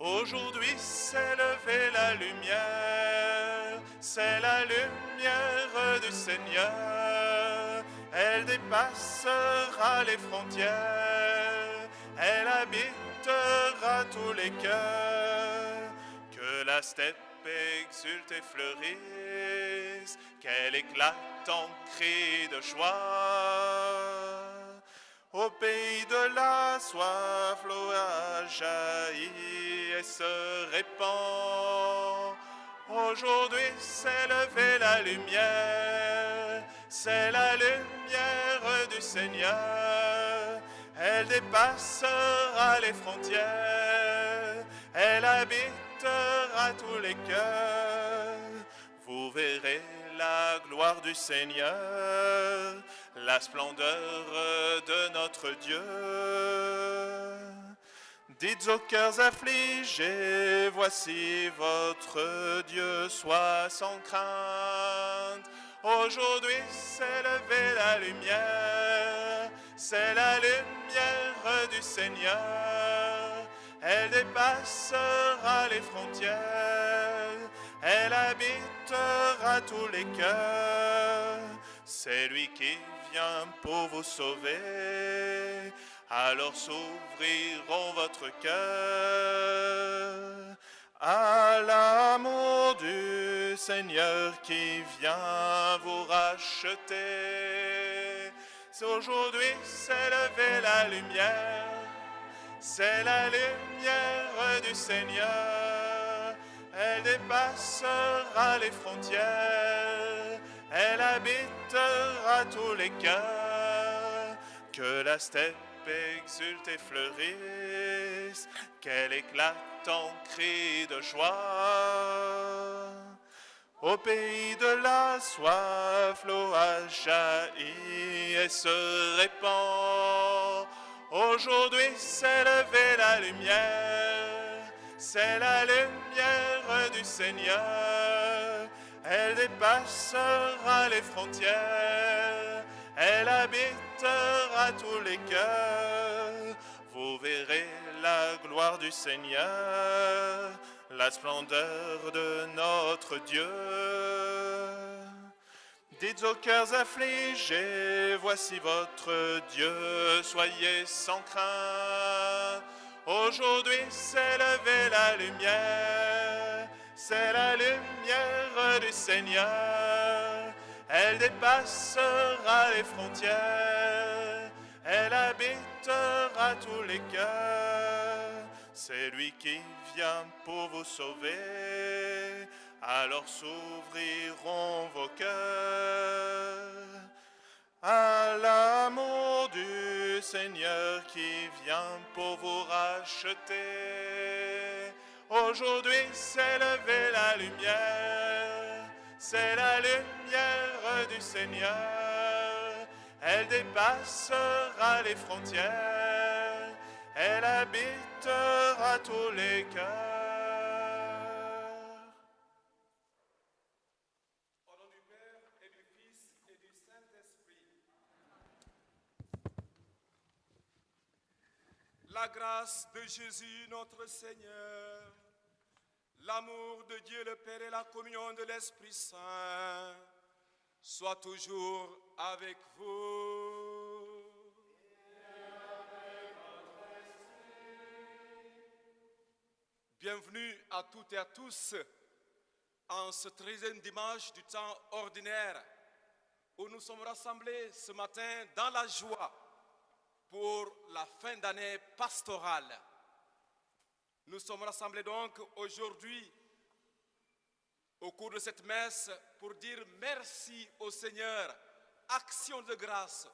Aujourd'hui s'est levée la lumière, c'est la lumière du Seigneur. Elle dépassera les frontières, elle habitera tous les cœurs. Que la steppe exulte et fleurisse, qu'elle éclate en cris de joie. Au pays de la soif, l'eau a jailli et se répand. Aujourd'hui s'est levée la lumière, c'est la lumière du Seigneur. Elle dépassera les frontières, elle habitera tous les cœurs. Vous verrez la gloire du Seigneur, la splendeur de notre Dieu. Dites aux cœurs affligés, voici votre Dieu, sois sans crainte. Aujourd'hui s'est levée la lumière, c'est la lumière du Seigneur. Elle dépassera les frontières, elle habitera tous les cœurs. C'est lui qui vient pour vous sauver, alors s'ouvriront votre cœur à l'amour du Seigneur qui vient vous racheter. Aujourd'hui s'est levée la lumière, c'est la lumière du Seigneur. Elle dépassera les frontières, elle habitera tous les cœurs. Que la steppe exulte et fleurisse, qu'elle éclate en cris de joie. Au pays de la soif, l'eau a jailli et se répand. Aujourd'hui s'est levée la lumière, c'est la lumière du Seigneur. Elle dépassera les frontières, elle habitera tous les cœurs. Vous verrez la gloire du Seigneur, la splendeur de notre Dieu. Dites aux cœurs affligés, voici votre Dieu, soyez sans crainte. Aujourd'hui s'est levée la lumière, c'est la lumière du Seigneur. Elle dépassera les frontières, elle habitera tous les cœurs. C'est lui qui vient pour vous sauver, alors s'ouvriront vos cœurs à l'amour du Seigneur qui vient pour vous racheter. Aujourd'hui s'est levée la lumière, c'est la lumière du Seigneur. Elle dépassera les frontières, elle habitera tous les cœurs. Au nom du Père et du Fils et du Saint-Esprit. La grâce de Jésus notre Seigneur, l'amour de Dieu le Père et la communion de l'Esprit Saint soient toujours avec vous. Bienvenue à toutes et à tous en ce 13e dimanche du temps ordinaire où nous sommes rassemblés ce matin dans la joie pour la fin d'année pastorale. Nous sommes rassemblés donc aujourd'hui au cours de cette messe pour dire merci au Seigneur, action de grâce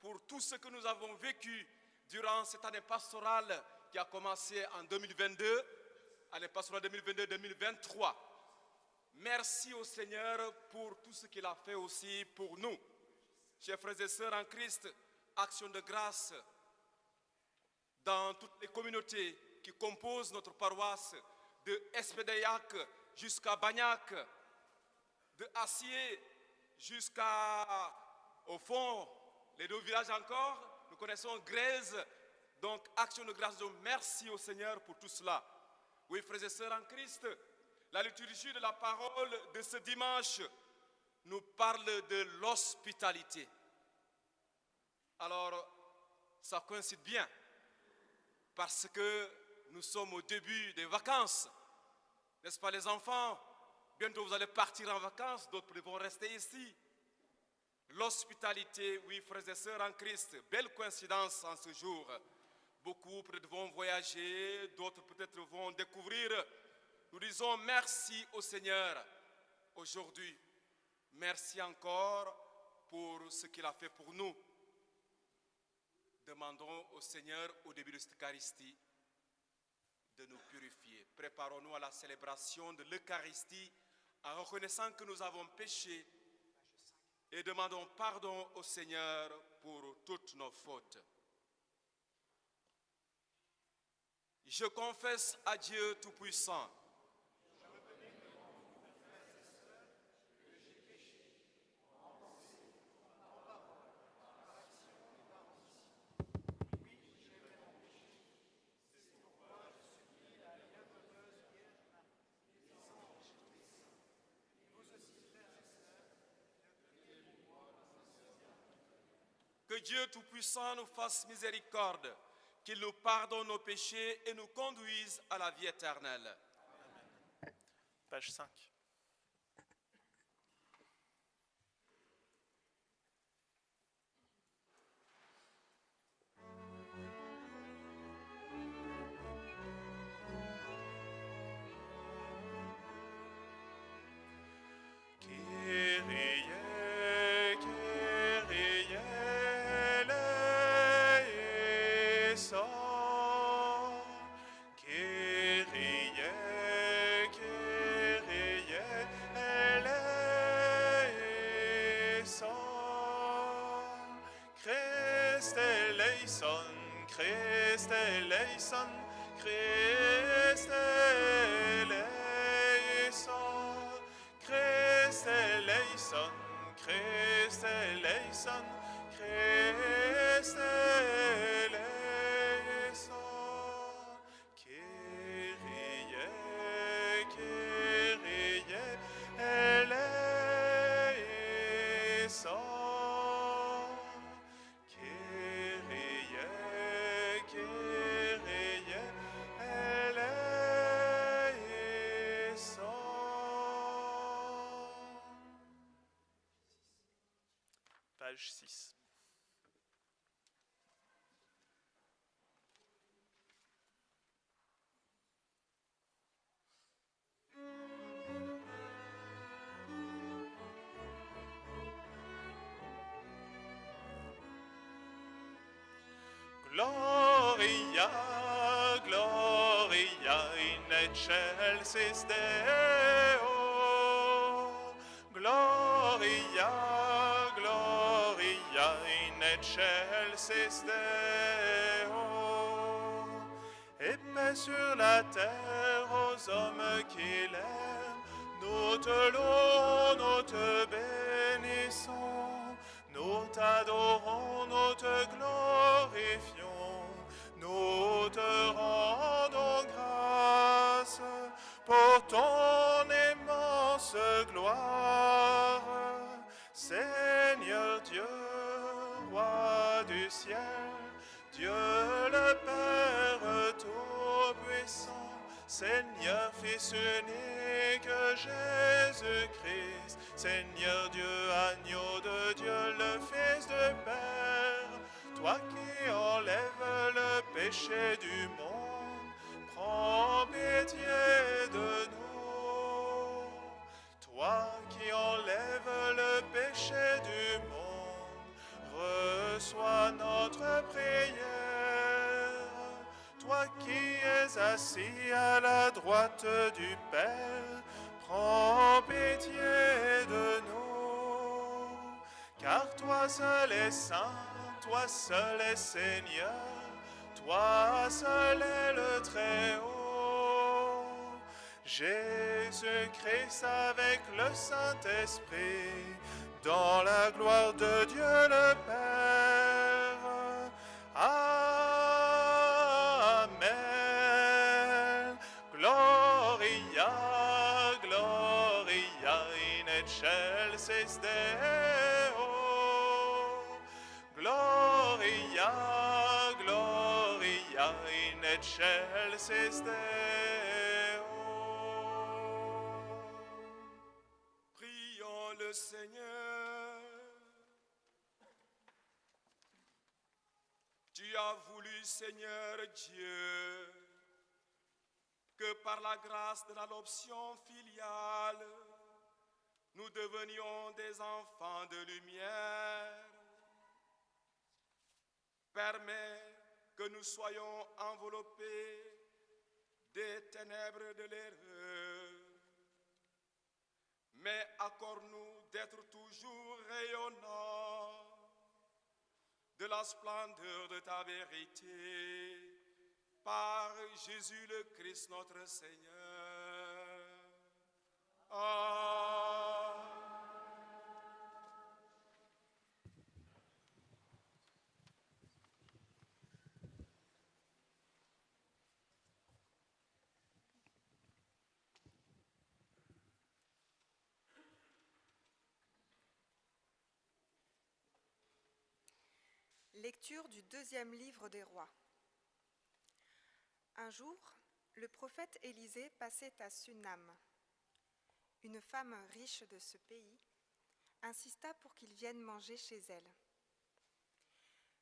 pour tout ce que nous avons vécu durant cette année pastorale qui a commencé en 2022, année pastorale 2022-2023. Merci au Seigneur pour tout ce qu'il a fait aussi pour nous. Chers frères et sœurs en Christ, action de grâce dans toutes les communautés qui composent notre paroisse, de Espédaillac jusqu'à Bagnac, de Acier jusqu'au fond, les deux villages encore, nous connaissons Grèze. Donc, action de grâce, donc merci au Seigneur pour tout cela. Oui, frères et sœurs en Christ, la liturgie de la parole de ce dimanche nous parle de l'hospitalité. Alors, ça coïncide bien parce que nous sommes au début des vacances. N'est-ce pas les enfants? Bientôt vous allez partir en vacances, d'autres vont rester ici. L'hospitalité, oui, frères et sœurs en Christ, belle coïncidence en ce jour. Beaucoup peut-être vont voyager, d'autres peut-être vont découvrir. Nous disons merci au Seigneur aujourd'hui. Merci encore pour ce qu'il a fait pour nous. Demandons au Seigneur au début de cette Eucharistie de nous purifier. Préparons-nous à la célébration de l'Eucharistie en reconnaissant que nous avons péché et demandons pardon au Seigneur pour toutes nos fautes. Je confesse à Dieu Tout-Puissant que Dieu Tout-Puissant nous fasse miséricorde, qu'il nous pardonne nos péchés et nous conduise à la vie éternelle. Amen. Page 5. Christ eleison, Christ eleison, Christ eleison, Christ eleison, Christ eleison, Kyrie, Kyrie eleison. Page 6. Gloria, Gloria in excelsis Deo. Gloria, Gloria in excelsis Deo. Et paix sur la terre aux hommes qu'il aime. Nous te louons, nous te bénissons. Nous t'adorons, nous te glorifions, nous te rendons grâce pour ton immense gloire. Seigneur Dieu, roi du ciel, Dieu le Père Tout-Puissant, Seigneur Fils unique Jésus-Christ, Seigneur Dieu, agneau de Dieu, le Fils de Père, toi qui enlèves le péché du monde, prends pitié de nous. Toi qui enlèves le péché du monde, reçois notre prière. Toi qui es assis à la droite du Père, prends pitié de nous. Car toi seul est saint, toi seul est Seigneur, toi seul est le Très-Haut. Jésus-Christ avec le Saint-Esprit, dans la gloire de Dieu le Père. Amen. Gloire excelsis Deo. Prions le Seigneur. Tu as voulu, Seigneur Dieu, que par la grâce de l'adoption filiale, nous devenions des enfants de lumière. Permets que nous soyons enveloppés des ténèbres de l'erreur, mais accorde-nous d'être toujours rayonnants de la splendeur de ta vérité, par Jésus le Christ notre Seigneur. Amen. Lecture du 2e livre des rois. Un jour, le prophète Élisée passait à Sunam. Une femme riche de ce pays insista pour qu'il vienne manger chez elle.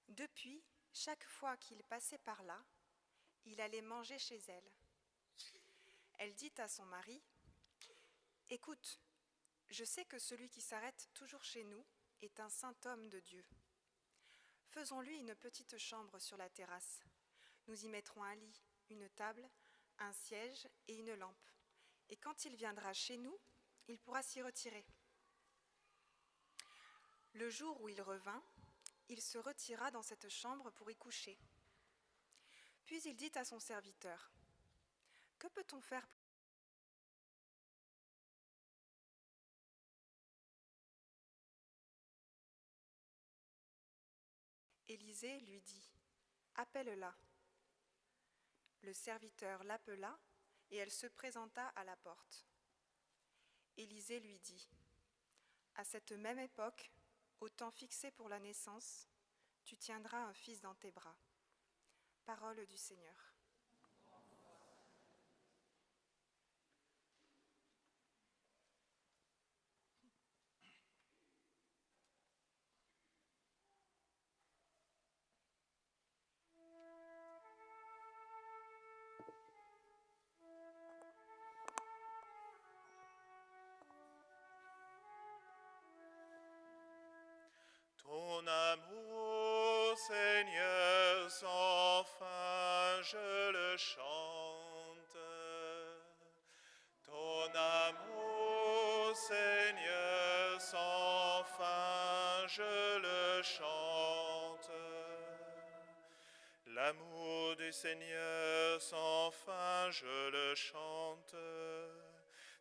Depuis, chaque fois qu'il passait par là, il allait manger chez elle. Elle dit à son mari : « Écoute, je sais que celui qui s'arrête toujours chez nous est un saint homme de Dieu. Faisons-lui une petite chambre sur la terrasse. Nous y mettrons un lit, une table, un siège et une lampe. Et quand il viendra chez nous, il pourra s'y retirer. » Le jour où il revint, il se retira dans cette chambre pour y coucher. Puis il dit à son serviteur : « Que peut-on faire ? » Élisée lui dit : « Appelle-la. » Le serviteur l'appela et elle se présenta à la porte. Élisée lui dit : « À cette même époque, au temps fixé pour la naissance, tu tiendras un fils dans tes bras. » Parole du Seigneur. Ton amour, Seigneur, sans fin, je le chante. Ton amour, Seigneur, sans fin, je le chante. L'amour du Seigneur sans fin, je le chante.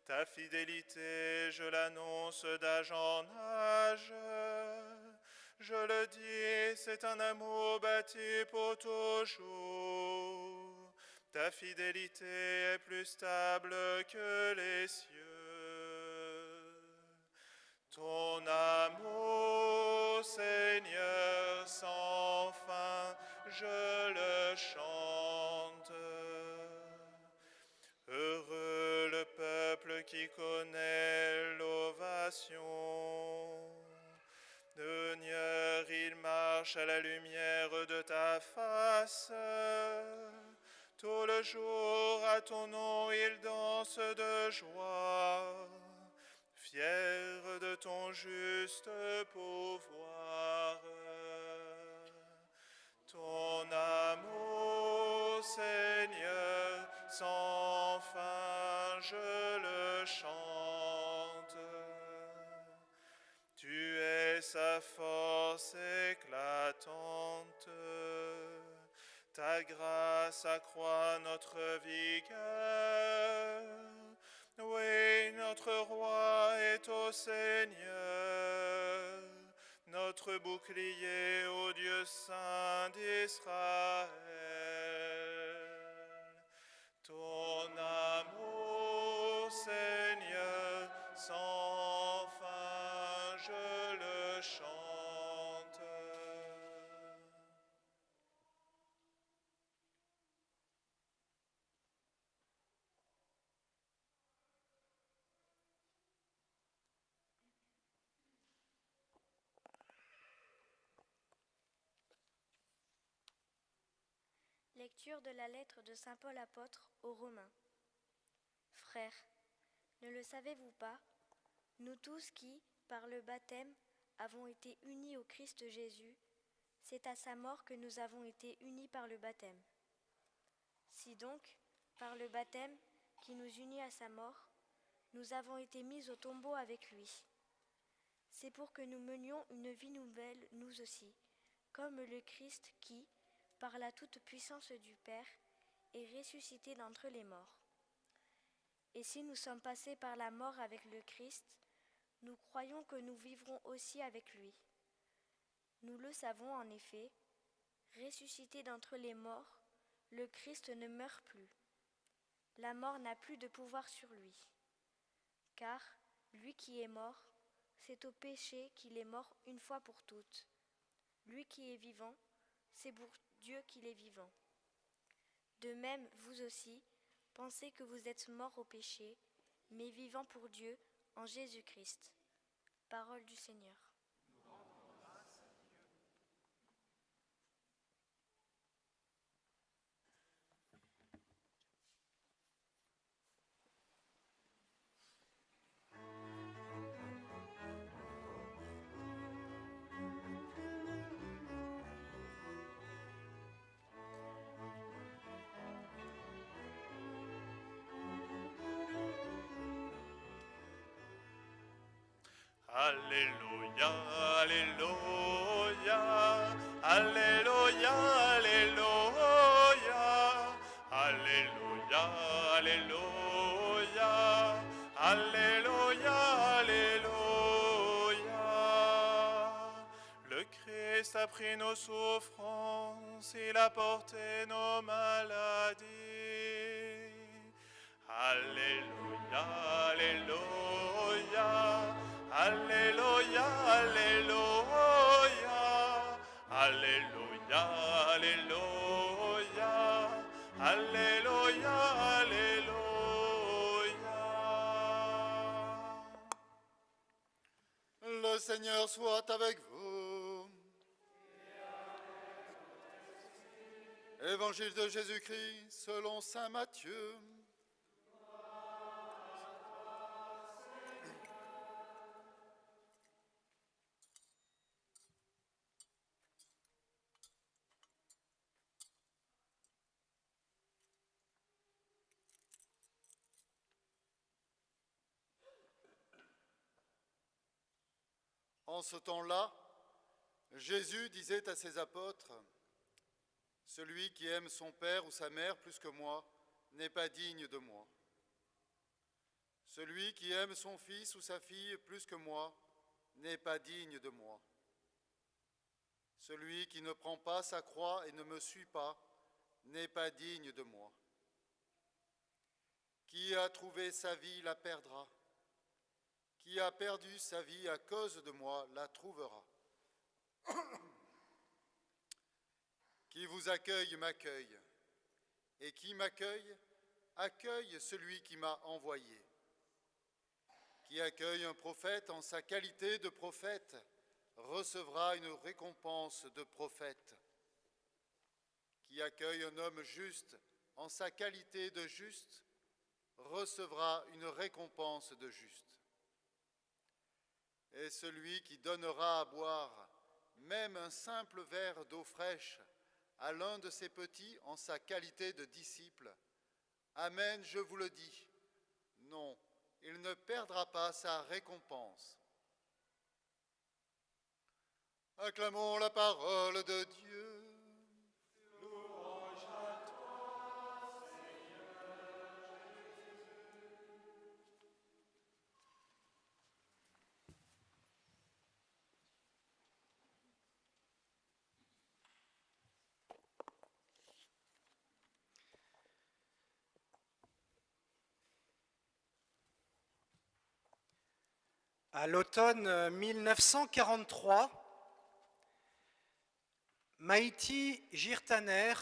Ta fidélité, je l'annonce d'âge en âge. Je le dis, c'est un amour bâti pour toujours. Ta fidélité est plus stable que les cieux. Ton amour, Seigneur, sans fin, je le chante. Heureux le peuple qui connaît l'ovation. Seigneur, il marche à la lumière de ta face. Tout le jour à ton nom, il danse de joie, fier de ton juste pouvoir. Ton amour, Seigneur, sans fin, je le chante. Tu es sa force éclatante, ta grâce accroît notre vigueur. Oui, notre roi est au Seigneur, notre bouclier au Dieu saint d'Israël. Ton amour, Seigneur, sans fin, je le chante. Lecture de la lettre de saint Paul apôtre aux Romains. Frères, ne le savez-vous pas, nous tous qui, par le baptême, avons été unis au Christ Jésus, c'est à sa mort que nous avons été unis par le baptême. Si donc, par le baptême qui nous unit à sa mort, nous avons été mis au tombeau avec lui, c'est pour que nous menions une vie nouvelle nous aussi, comme le Christ qui, par la toute-puissance du Père, est ressuscité d'entre les morts. Et si nous sommes passés par la mort avec le Christ, nous croyons que nous vivrons aussi avec lui. Nous le savons en effet, ressuscité d'entre les morts, le Christ ne meurt plus. La mort n'a plus de pouvoir sur lui. Car, lui qui est mort, c'est au péché qu'il est mort une fois pour toutes. Lui qui est vivant, c'est pour Dieu qu'il est vivant. De même, vous aussi, pensez que vous êtes morts au péché, mais vivants pour Dieu en Jésus-Christ. Parole du Seigneur. Alléluia, Alléluia, Alléluia, Alléluia, Alléluia, Alléluia, Alléluia, Alléluia. Le Christ a pris nos souffrances, il a porté nos maladies. Alléluia, Alléluia, Alléluia, Alléluia, Alléluia, Alléluia, Alléluia, Alléluia. Le Seigneur soit avec vous. Évangile de Jésus-Christ selon saint Matthieu. En ce temps-là, Jésus disait à ses apôtres, « Celui qui aime son père ou sa mère plus que moi n'est pas digne de moi. Celui qui aime son fils ou sa fille plus que moi n'est pas digne de moi. Celui qui ne prend pas sa croix et ne me suit pas n'est pas digne de moi. Qui a trouvé sa vie la perdra. Qui a perdu sa vie à cause de moi la trouvera. Qui vous accueille m'accueille, et qui m'accueille accueille celui qui m'a envoyé. Qui accueille un prophète en sa qualité de prophète recevra une récompense de prophète. Qui accueille un homme juste en sa qualité de juste recevra une récompense de juste. Et celui qui donnera à boire même un simple verre d'eau fraîche à l'un de ses petits en sa qualité de disciple, amen, je vous le dis, non, il ne perdra pas sa récompense. Acclamons la parole de Dieu. Louange à toi, Seigneur Jésus. À l'automne 1943, Maïti Girtaner,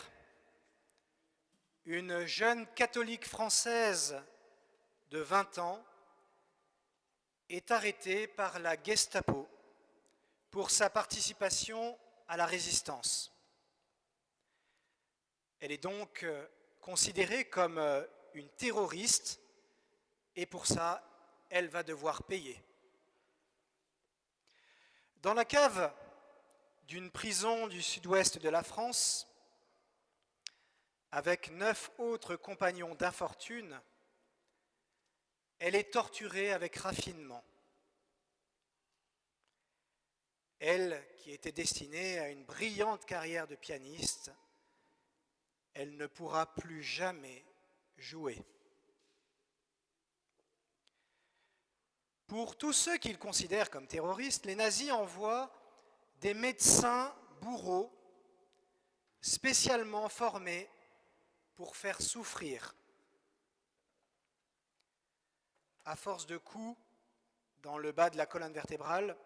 une jeune catholique française de 20 ans, est arrêtée par la Gestapo pour sa participation à la résistance. Elle est donc considérée comme une terroriste et pour ça, elle va devoir payer. Dans la cave d'une prison du sud-ouest de la France, avec 9 autres compagnons d'infortune, elle est torturée avec raffinement. Elle, qui était destinée à une brillante carrière de pianiste, elle ne pourra plus jamais jouer. Pour tous ceux qu'ils considèrent comme terroristes, les nazis envoient des médecins bourreaux spécialement formés pour faire souffrir. À force de coups dans le bas de la colonne vertébrale,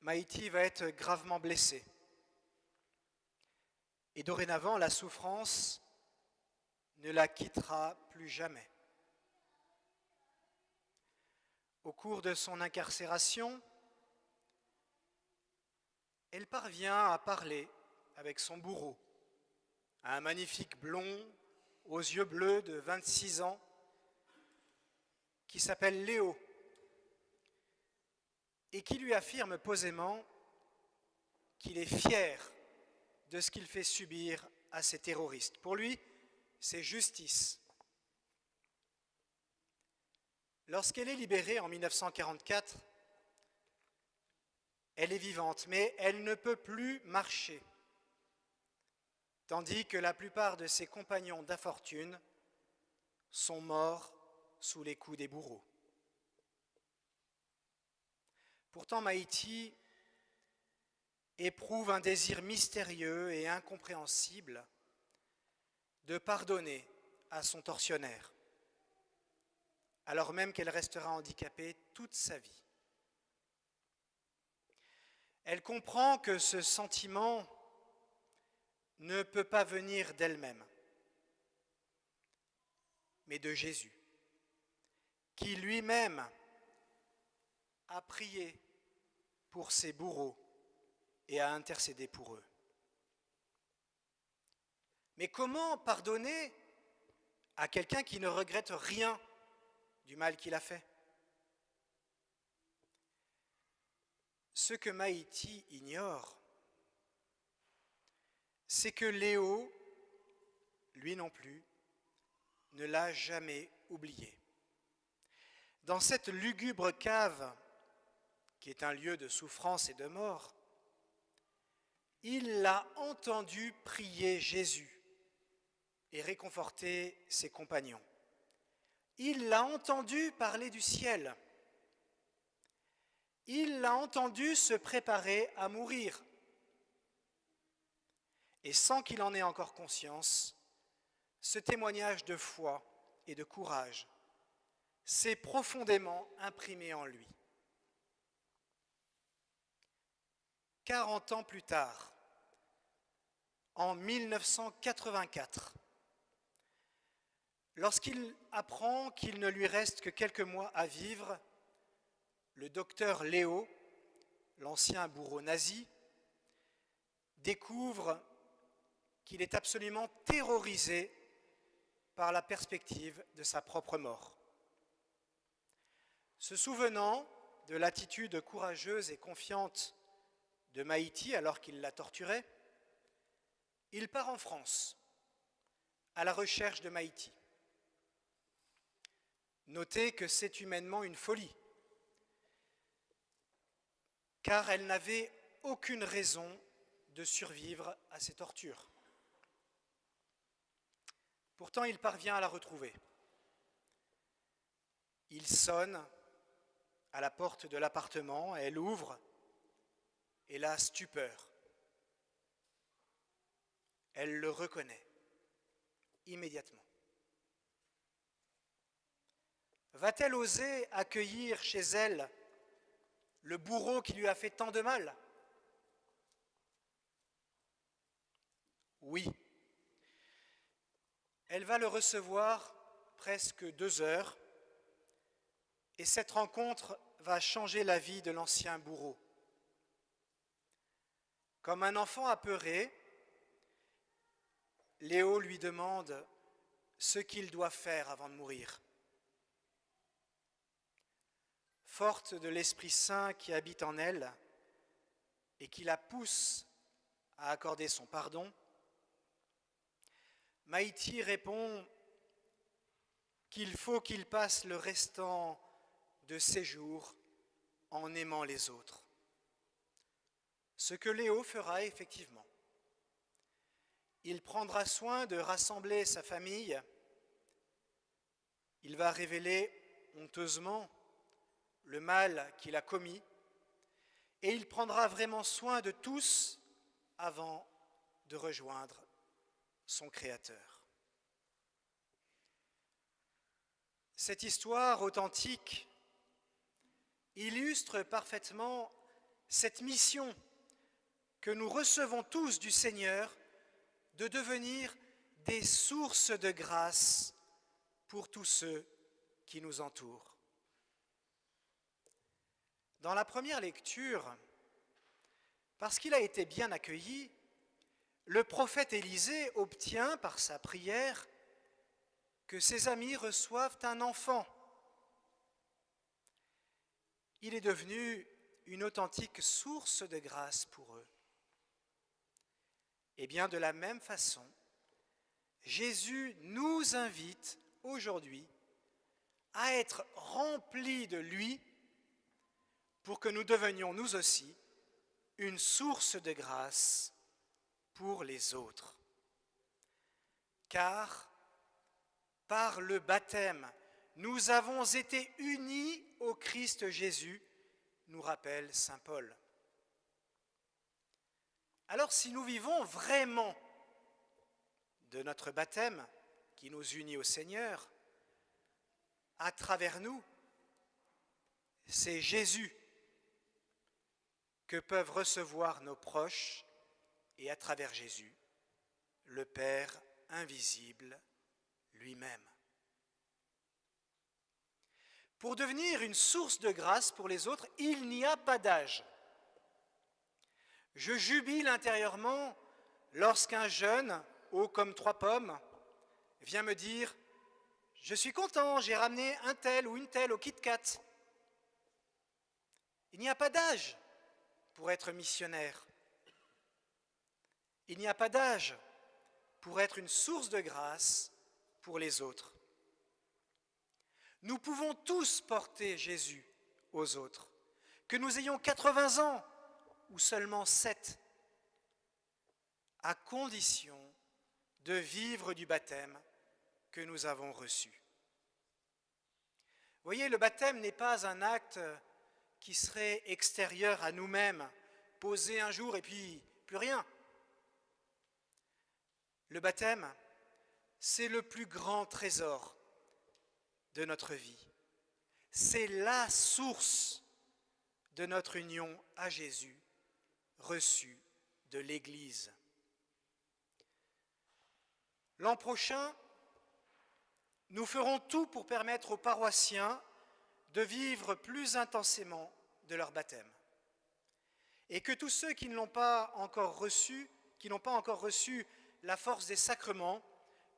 Maïti va être gravement blessée. Et dorénavant, la souffrance ne la quittera plus jamais. Au cours de son incarcération, elle parvient à parler avec son bourreau, un magnifique blond aux yeux bleus de 26 ans qui s'appelle Léo et qui lui affirme posément qu'il est fier de ce qu'il fait subir à ces terroristes. Pour lui, c'est justice. Lorsqu'elle est libérée en 1944, elle est vivante, mais elle ne peut plus marcher, tandis que la plupart de ses compagnons d'infortune sont morts sous les coups des bourreaux. Pourtant, Maïti éprouve un désir mystérieux et incompréhensible de pardonner à son tortionnaire, alors même qu'elle restera handicapée toute sa vie. Elle comprend que ce sentiment ne peut pas venir d'elle-même, mais de Jésus, qui lui-même a prié pour ses bourreaux et a intercédé pour eux. Mais comment pardonner à quelqu'un qui ne regrette rien du mal qu'il a fait? Ce que Maïti ignore, c'est que Léo, lui non plus, ne l'a jamais oublié. Dans cette lugubre cave, qui est un lieu de souffrance et de mort, il l'a entendu prier Jésus et réconforter ses compagnons. Il l'a entendu parler du ciel. Il l'a entendu se préparer à mourir. Et sans qu'il en ait encore conscience, ce témoignage de foi et de courage s'est profondément imprimé en lui. 40 ans plus tard, en 1984, lorsqu'il apprend qu'il ne lui reste que quelques mois à vivre, le docteur Léo, l'ancien bourreau nazi, découvre qu'il est absolument terrorisé par la perspective de sa propre mort. Se souvenant de l'attitude courageuse et confiante de Maïti alors qu'il la torturait, il part en France à la recherche de Maïti. Notez que c'est humainement une folie, car elle n'avait aucune raison de survivre à ces tortures. Pourtant, il parvient à la retrouver. Il sonne à la porte de l'appartement, elle ouvre, et la stupeur. Elle le reconnaît immédiatement. Va-t-elle oser accueillir chez elle le bourreau qui lui a fait tant de mal? Oui. Elle va le recevoir presque 2 heures et cette rencontre va changer la vie de l'ancien bourreau. Comme un enfant apeuré, Léo lui demande ce qu'il doit faire avant de mourir. Forte de l'Esprit Saint qui habite en elle et qui la pousse à accorder son pardon, Maïti répond qu'il faut qu'il passe le restant de ses jours en aimant les autres. Ce que Léo fera effectivement. Il prendra soin de rassembler sa famille. Il va révéler honteusement le mal qu'il a commis et il prendra vraiment soin de tous avant de rejoindre son Créateur. Cette histoire authentique illustre parfaitement cette mission que nous recevons tous du Seigneur de devenir des sources de grâce pour tous ceux qui nous entourent. Dans la première lecture, parce qu'il a été bien accueilli, le prophète Élisée obtient par sa prière que ses amis reçoivent un enfant. Il est devenu une authentique source de grâce pour eux. Et bien de la même façon, Jésus nous invite aujourd'hui à être remplis de lui pour que nous devenions nous aussi une source de grâce pour les autres. Car par le baptême, nous avons été unis au Christ Jésus, nous rappelle saint Paul. Alors si nous vivons vraiment de notre baptême qui nous unit au Seigneur, à travers nous, c'est Jésus que peuvent recevoir nos proches et à travers Jésus, le Père invisible lui-même. Pour devenir une source de grâce pour les autres, il n'y a pas d'âge. Je jubile intérieurement lorsqu'un jeune, haut comme 3 pommes, vient me dire « Je suis content, j'ai ramené un tel ou une telle au Kit-Kat ». Il n'y a pas d'âge pour être missionnaire. Il n'y a pas d'âge pour être une source de grâce pour les autres. Nous pouvons tous porter Jésus aux autres, que nous ayons 80 ans ou seulement 7, à condition de vivre du baptême que nous avons reçu. Vous voyez, le baptême n'est pas un acte qui serait extérieur à nous-mêmes, posé un jour et puis plus rien. Le baptême, c'est le plus grand trésor de notre vie. C'est la source de notre union à Jésus, reçue de l'Église. L'an prochain, nous ferons tout pour permettre aux paroissiens de vivre plus intensément de leur baptême. Et que tous ceux qui n'ont pas encore reçu la force des sacrements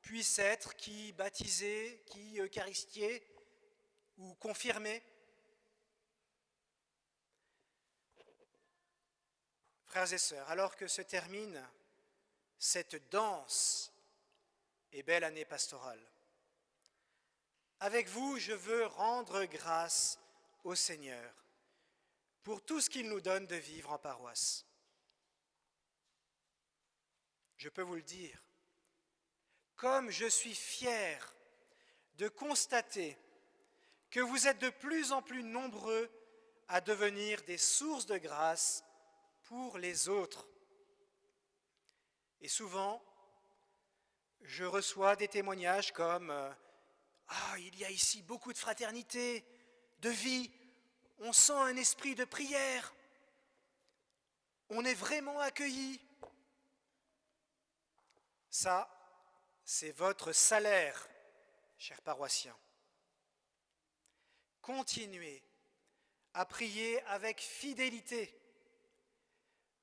puissent être qui baptisés, qui eucharistiés ou confirmés. Frères et sœurs, alors que se termine cette dense et belle année pastorale, avec vous, je veux rendre grâce au Seigneur pour tout ce qu'il nous donne de vivre en paroisse. Je peux vous le dire, comme je suis fier de constater que vous êtes de plus en plus nombreux à devenir des sources de grâce pour les autres. Et souvent, je reçois des témoignages comme « Ah, il y a ici beaucoup de fraternité, de vie, on sent un esprit de prière, on est vraiment accueillis. » Ça, c'est votre salaire, chers paroissiens. Continuez à prier avec fidélité.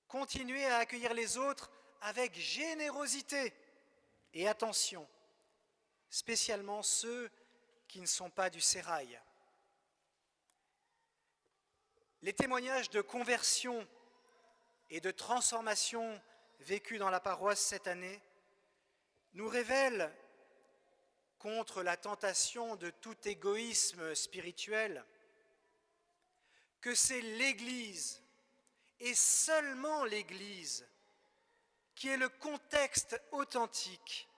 Continuez à accueillir les autres avec générosité. Et attention, spécialement ceux qui ne sont pas du sérail. Les témoignages de conversion et de transformation vécus dans la paroisse cette année nous révèlent, contre la tentation de tout égoïsme spirituel, que c'est l'Église, et seulement l'Église, qui est le contexte authentique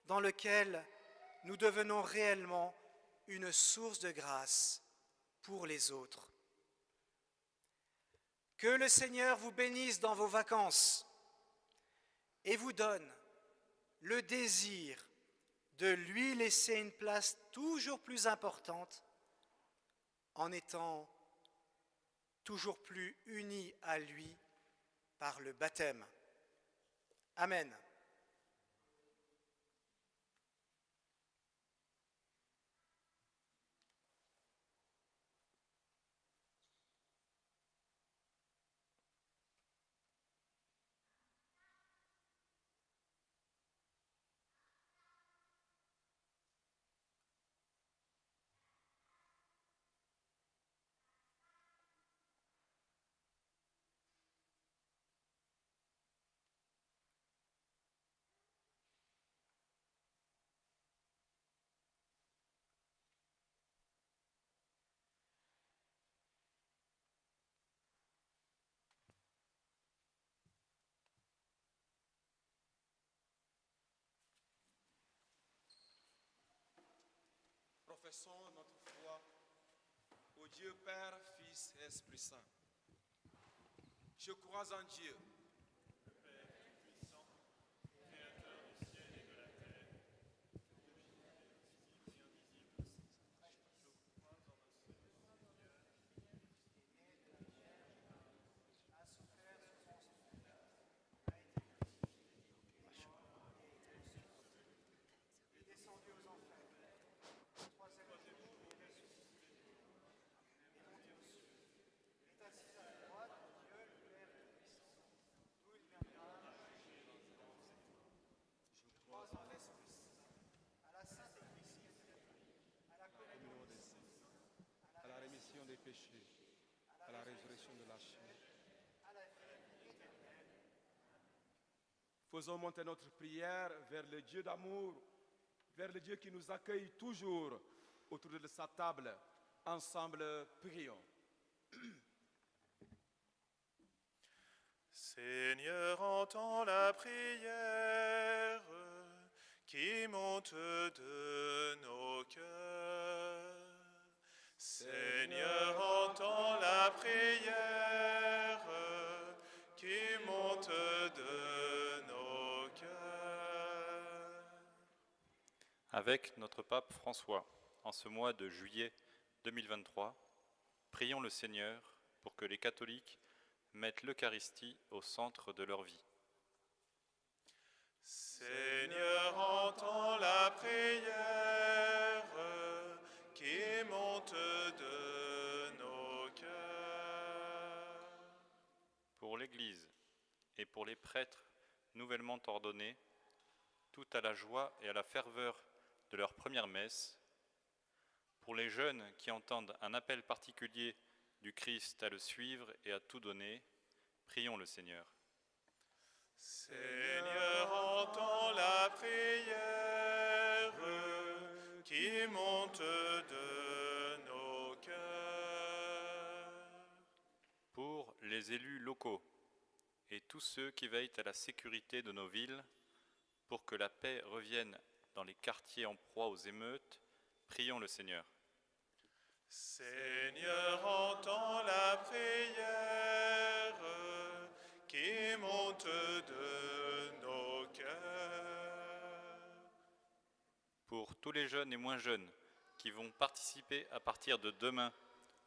dans lequel nous devenons réellement une source de grâce pour les autres. Que le Seigneur vous bénisse dans vos vacances et vous donne le désir de lui laisser une place toujours plus importante en étant toujours plus unis à lui par le baptême. Amen. Professons notre foi au Dieu Père, Fils et Esprit Saint. Je crois en Dieu, à la rémission des péchés, à la résurrection de la chair. Faisons monter notre prière vers le Dieu d'amour, vers le Dieu qui nous accueille toujours autour de sa table. Ensemble, prions. Seigneur, entends la prière qui monte de nos cœurs. Seigneur, entends la prière qui monte de nos cœurs. Avec notre pape François, en ce mois de juillet 2023, prions le Seigneur pour que les catholiques mettent l'Eucharistie au centre de leur vie. Seigneur, entends la prière qui monte de nos cœurs. Pour l'Église et pour les prêtres nouvellement ordonnés, tout à la joie et à la ferveur de leur première messe, pour les jeunes qui entendent un appel particulier du Christ à le suivre et à tout donner, prions le Seigneur. Seigneur, entends la prière qui monte de nos cœurs. Pour les élus locaux et tous ceux qui veillent à la sécurité de nos villes, pour que la paix revienne dans les quartiers en proie aux émeutes, prions le Seigneur. Seigneur, entends la prière qui monte de nos cœurs. Pour tous les jeunes et moins jeunes qui vont participer à partir de demain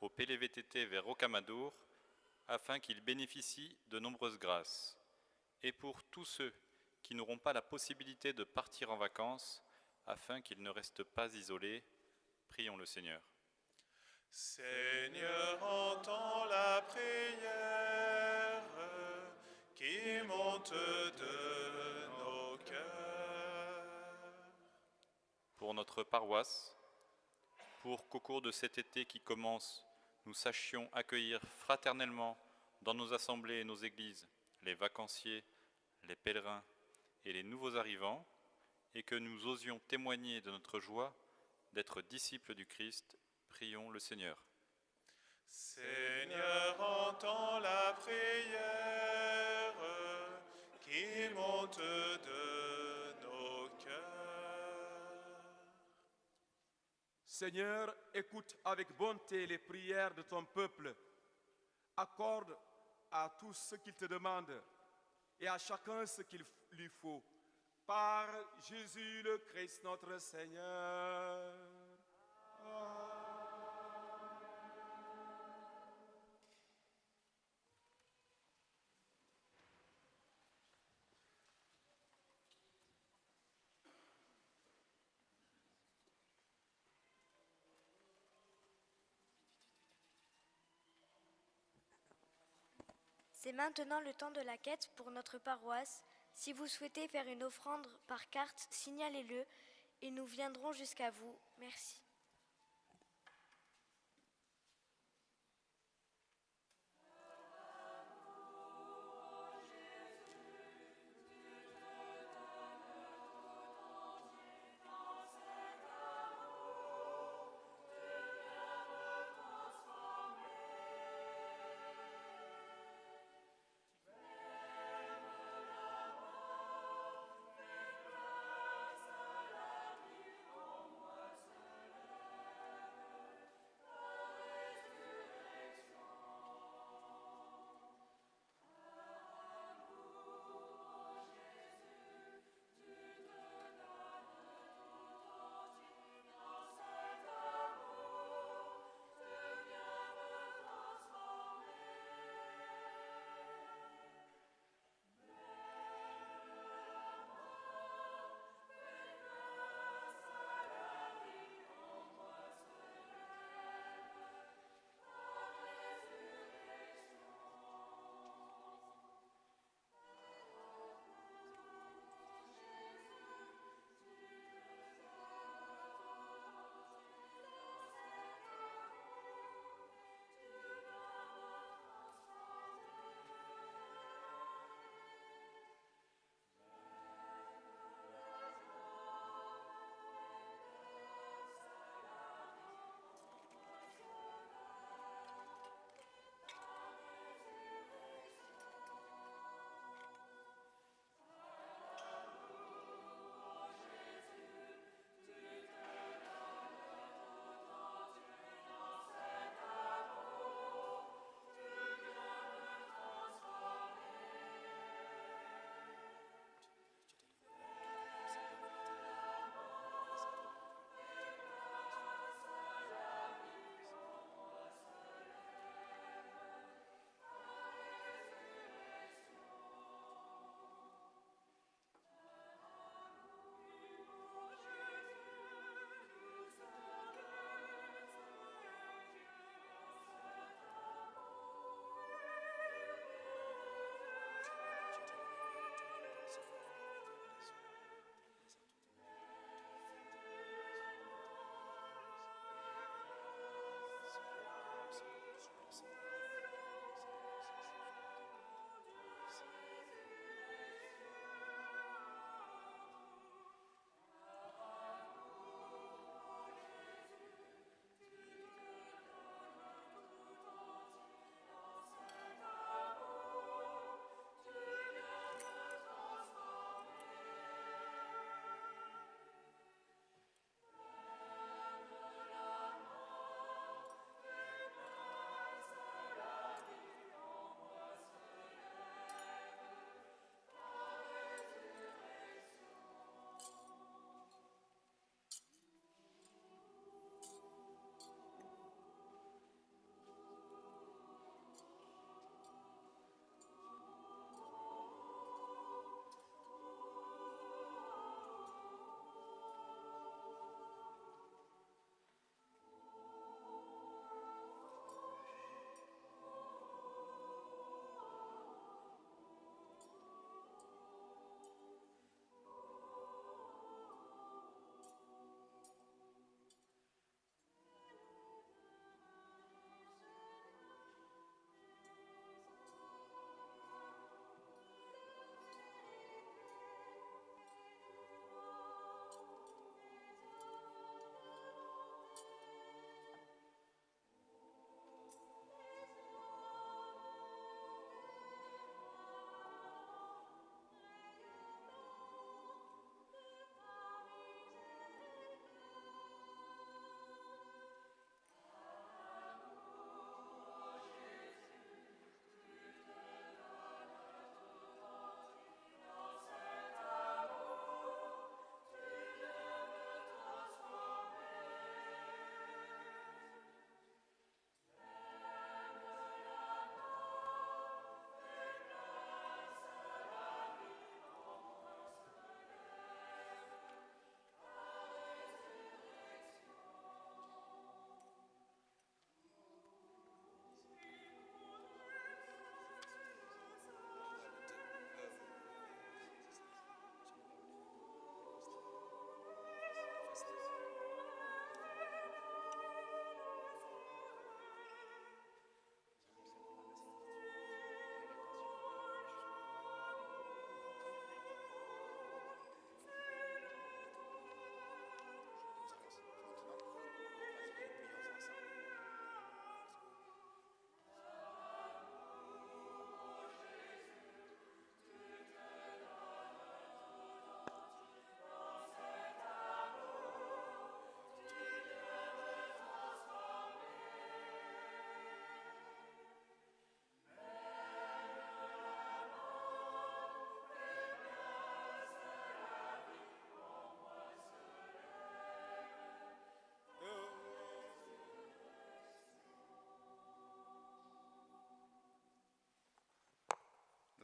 au PLVTT vers Rocamadour, afin qu'ils bénéficient de nombreuses grâces. Et pour tous ceux qui n'auront pas la possibilité de partir en vacances, afin qu'ils ne restent pas isolés, prions le Seigneur. Seigneur, entends la prière qui monte de nos cœurs. pour notre paroisse, pour qu'au cours de cet été qui commence, nous sachions accueillir fraternellement dans nos assemblées et nos églises les vacanciers, les pèlerins et les nouveaux arrivants, et que nous osions témoigner de notre joie d'être disciples du Christ. Prions le Seigneur. Seigneur, entends la prière qui monte de nos cœurs. Seigneur, écoute avec bonté les prières de ton peuple. Accorde à tous ce qu'il te demande et à chacun ce qu'il lui faut. Par Jésus le Christ notre Seigneur. Amen. C'est maintenant le temps de la quête pour notre paroisse. Si vous souhaitez faire une offrande par carte, signalez-le et nous viendrons jusqu'à vous. Merci.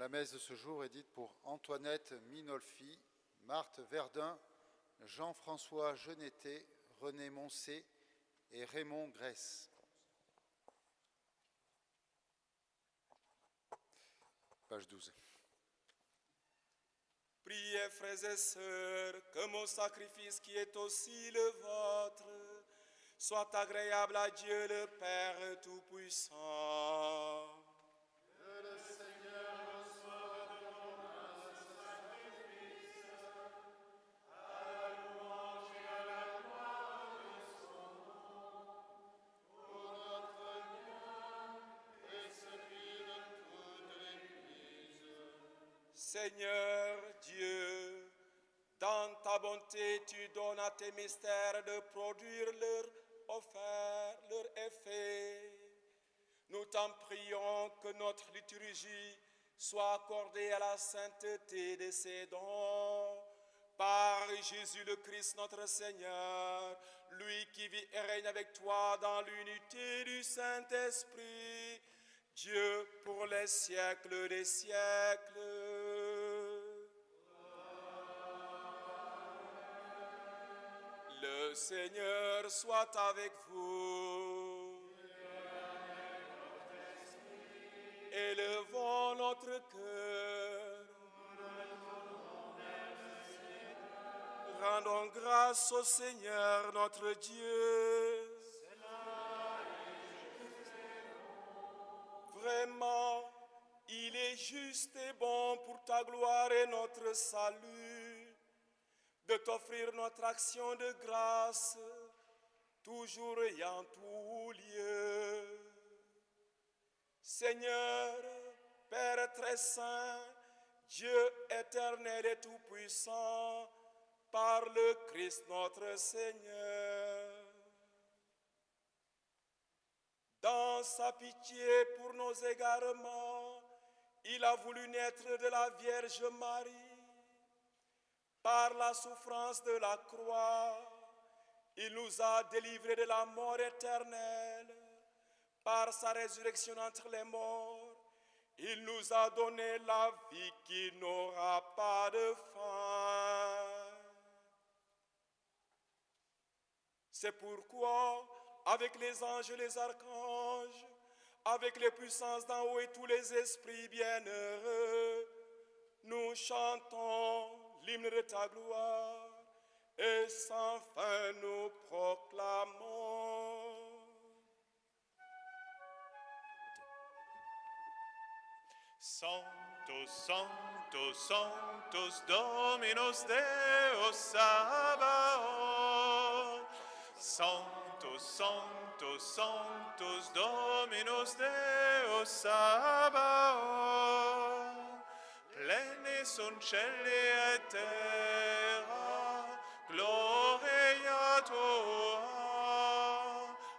La messe de ce jour est dite pour Antoinette Minolfi, Marthe Verdun, Jean-François Genetet, René Moncé et Raymond Grèce. Page 12. Priez, frères et sœurs, que mon sacrifice qui est aussi le vôtre soit agréable à Dieu le Père Tout-Puissant. Seigneur Dieu, dans ta bonté, tu donnes à tes mystères de produire leur effet. Nous t'en prions que notre liturgie soit accordée à la sainteté de ses dons. Par Jésus le Christ notre Seigneur, lui qui vit et règne avec toi dans l'unité du Saint-Esprit, Dieu pour les siècles des siècles. Le Seigneur soit avec vous. Élevons notre cœur. Rendons grâce au Seigneur notre Dieu. Vraiment, il est juste et bon pour ta gloire et notre salut de t'offrir notre action de grâce, toujours et en tout lieu. Seigneur, Père très saint, Dieu éternel et tout-puissant, par le Christ notre Seigneur. Dans sa pitié pour nos égarements, il a voulu naître de la Vierge Marie. Par la souffrance de la croix, il nous a délivrés de la mort éternelle. Par sa résurrection entre les morts, il nous a donné la vie qui n'aura pas de fin. C'est pourquoi, avec les anges et les archanges, avec les puissances d'en haut et tous les esprits bienheureux, nous chantons l'hymne de ta gloire et sans fin nous proclamons. Sanctus, Sanctus, Sanctus, Dominus Deus Sabaoth. Sanctus, Sanctus, Sanctus, Dominus Deus Sabaoth. Pleni sunt cieli et terra, gloria tua.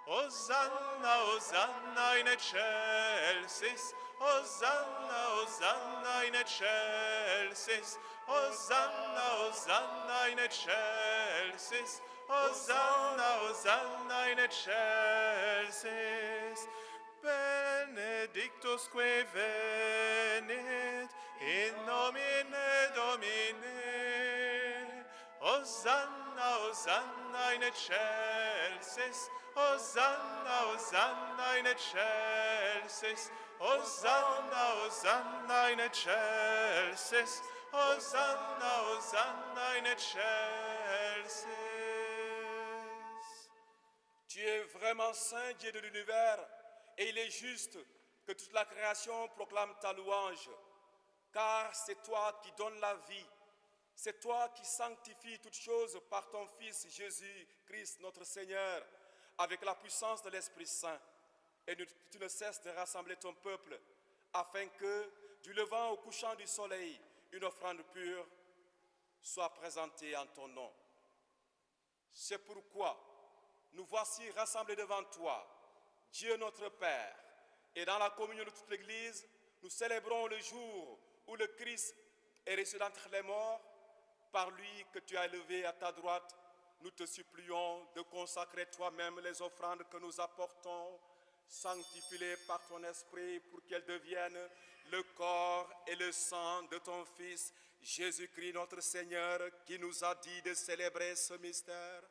Hosanna, Hosanna in excelsis, Hosanna, Hosanna in excelsis, Hosanna, Hosanna in excelsis, Hosanna, Hosanna in excelsis. Benedictus que venit in nomine Domini. Hosanna, Hosanna in excelsis, Hosanna, Hosanna in excelsis, Hosanna, Hosanna in excelsis, Hosanna, Hosanna in excelsis. Tu es vraiment saint, Dieu de l'univers, et il est juste que toute la création proclame ta louange, car c'est toi qui donnes la vie, c'est toi qui sanctifies toutes choses par ton Fils Jésus-Christ notre Seigneur, avec la puissance de l'Esprit Saint. Et tu ne cesses de rassembler ton peuple, afin que, du levant au couchant du soleil, une offrande pure soit présentée en ton nom. C'est pourquoi nous voici rassemblés devant toi, Dieu notre Père, et dans la communion de toute l'Église, nous célébrons le jour où le Christ est ressuscité d'entre les morts. Par lui que tu as élevé à ta droite, nous te supplions de consacrer toi-même les offrandes que nous apportons. Sanctifie-les par ton esprit pour qu'elles deviennent le corps et le sang de ton Fils, Jésus-Christ notre Seigneur, qui nous a dit de célébrer ce mystère.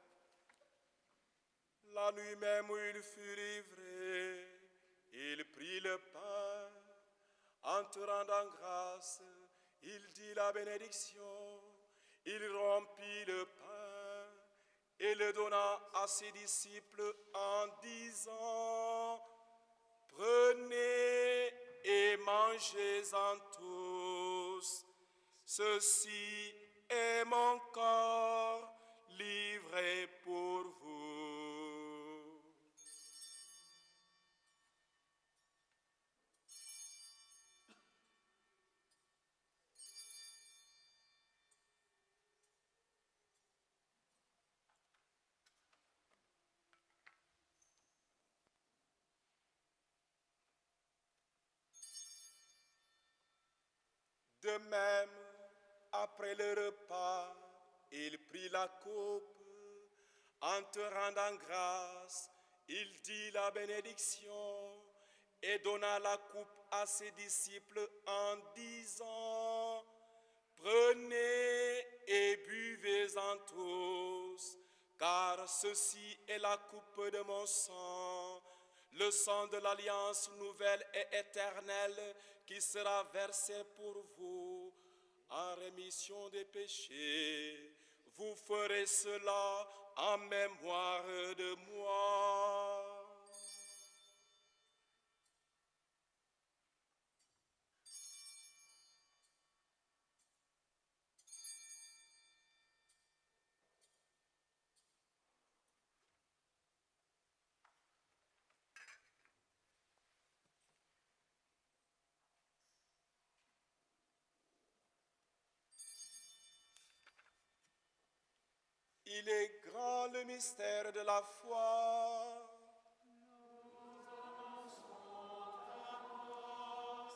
La nuit même où il fut livré, il prit le pain. En te rendant grâce, il dit la bénédiction. Il rompit le pain et le donna à ses disciples en disant: Prenez et mangez-en tous. Ceci est mon corps livré pour vous. De même, après le repas, il prit la coupe. En te rendant grâce, il dit la bénédiction et donna la coupe à ses disciples en disant: Prenez et buvez-en tous, car ceci est la coupe de mon sang, le sang de l'alliance nouvelle et éternelle qui sera versé pour vous en rémission des péchés. Vous ferez cela en mémoire de moi. Il est grand le mystère de la foi.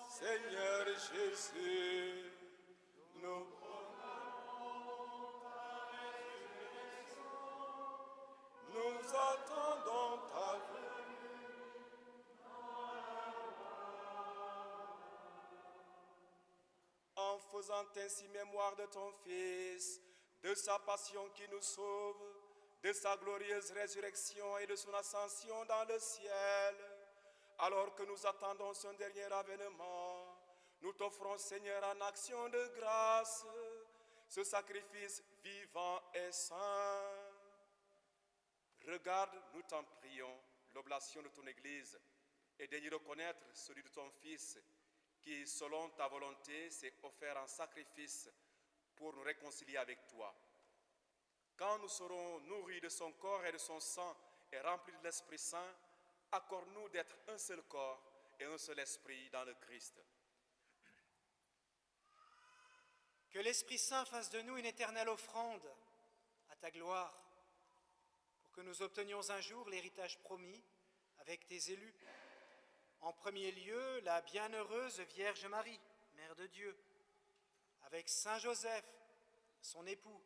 Seigneur Jésus, nous attendons ta venue. En faisant ainsi mémoire de ton Fils, de sa passion qui nous sauve, de sa glorieuse résurrection et de son ascension dans le ciel, alors que nous attendons son dernier avènement, nous t'offrons, Seigneur, en action de grâce, ce sacrifice vivant et saint. Regarde, nous t'en prions, l'oblation de ton Église et daignes reconnaître celui de ton Fils, qui, selon ta volonté, s'est offert en sacrifice pour nous réconcilier avec toi. Quand nous serons nourris de son corps et de son sang et remplis de l'Esprit Saint, accorde-nous d'être un seul corps et un seul esprit dans le Christ. Que l'Esprit Saint fasse de nous une éternelle offrande à ta gloire, pour que nous obtenions un jour l'héritage promis avec tes élus. En premier lieu, la bienheureuse Vierge Marie, Mère de Dieu, avec Saint Joseph, son époux,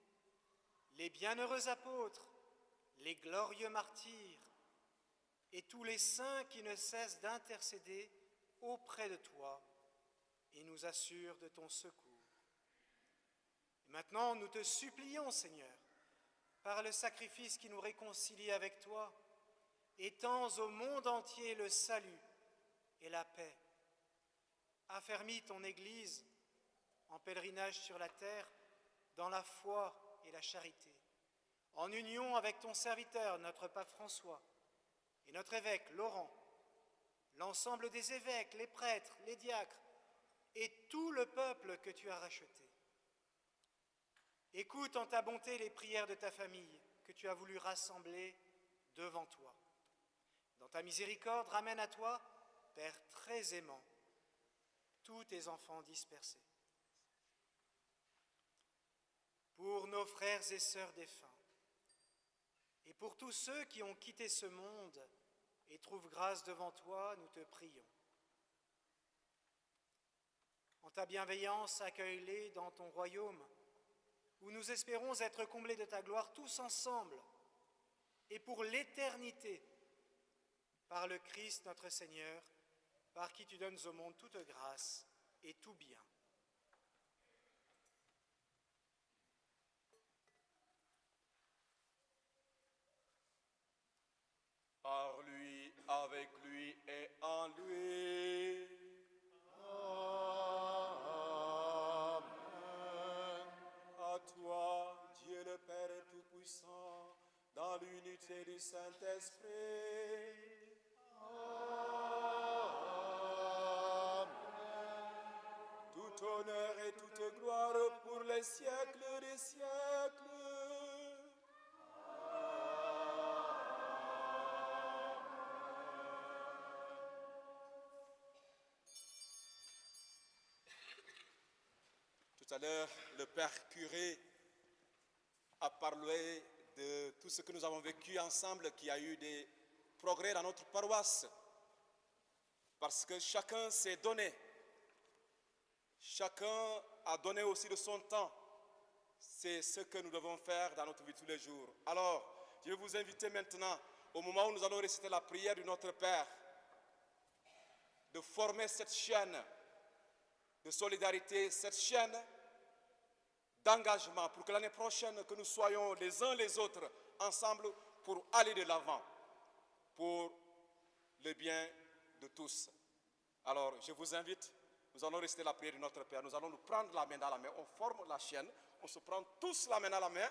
les bienheureux apôtres, les glorieux martyrs et tous les saints qui ne cessent d'intercéder auprès de toi et nous assurent de ton secours. Et maintenant, nous te supplions, Seigneur, par le sacrifice qui nous réconcilie avec toi, étends au monde entier le salut et la paix. Affermis ton Église en pèlerinage sur la terre, dans la foi et la charité, en union avec ton serviteur, notre pape François, et notre évêque Laurent, l'ensemble des évêques, les prêtres, les diacres, et tout le peuple que tu as racheté. Écoute en ta bonté les prières de ta famille que tu as voulu rassembler devant toi. Dans ta miséricorde, ramène à toi, Père très aimant, tous tes enfants dispersés. Pour nos frères et sœurs défunts, et pour tous ceux qui ont quitté ce monde et trouvent grâce devant toi, nous te prions. En ta bienveillance, accueille-les dans ton royaume, où nous espérons être comblés de ta gloire tous ensemble, et pour l'éternité, par le Christ notre Seigneur, par qui tu donnes au monde toute grâce et tout bien. Par lui, avec lui et en lui. Amen. À toi, Dieu le Père Tout-Puissant, dans l'unité du Saint-Esprit. Tout honneur et toute gloire pour les siècles des siècles. Tout à l'heure, le Père curé a parlé de tout ce que nous avons vécu ensemble, qui a eu des progrès dans notre paroisse. Parce que chacun s'est donné. Chacun a donné aussi de son temps. C'est ce que nous devons faire dans notre vie tous les jours. Alors, je vais vous inviter maintenant, au moment où nous allons réciter la prière de notre Père, de former cette chaîne de solidarité, cette chaîne d'engagement pour que l'année prochaine, que nous soyons les uns les autres ensemble pour aller de l'avant, pour le bien de tous. Alors, je vous invite, nous allons réciter la prière de notre Père, nous allons nous prendre la main dans la main, on forme la chaîne, on se prend tous la main dans la main,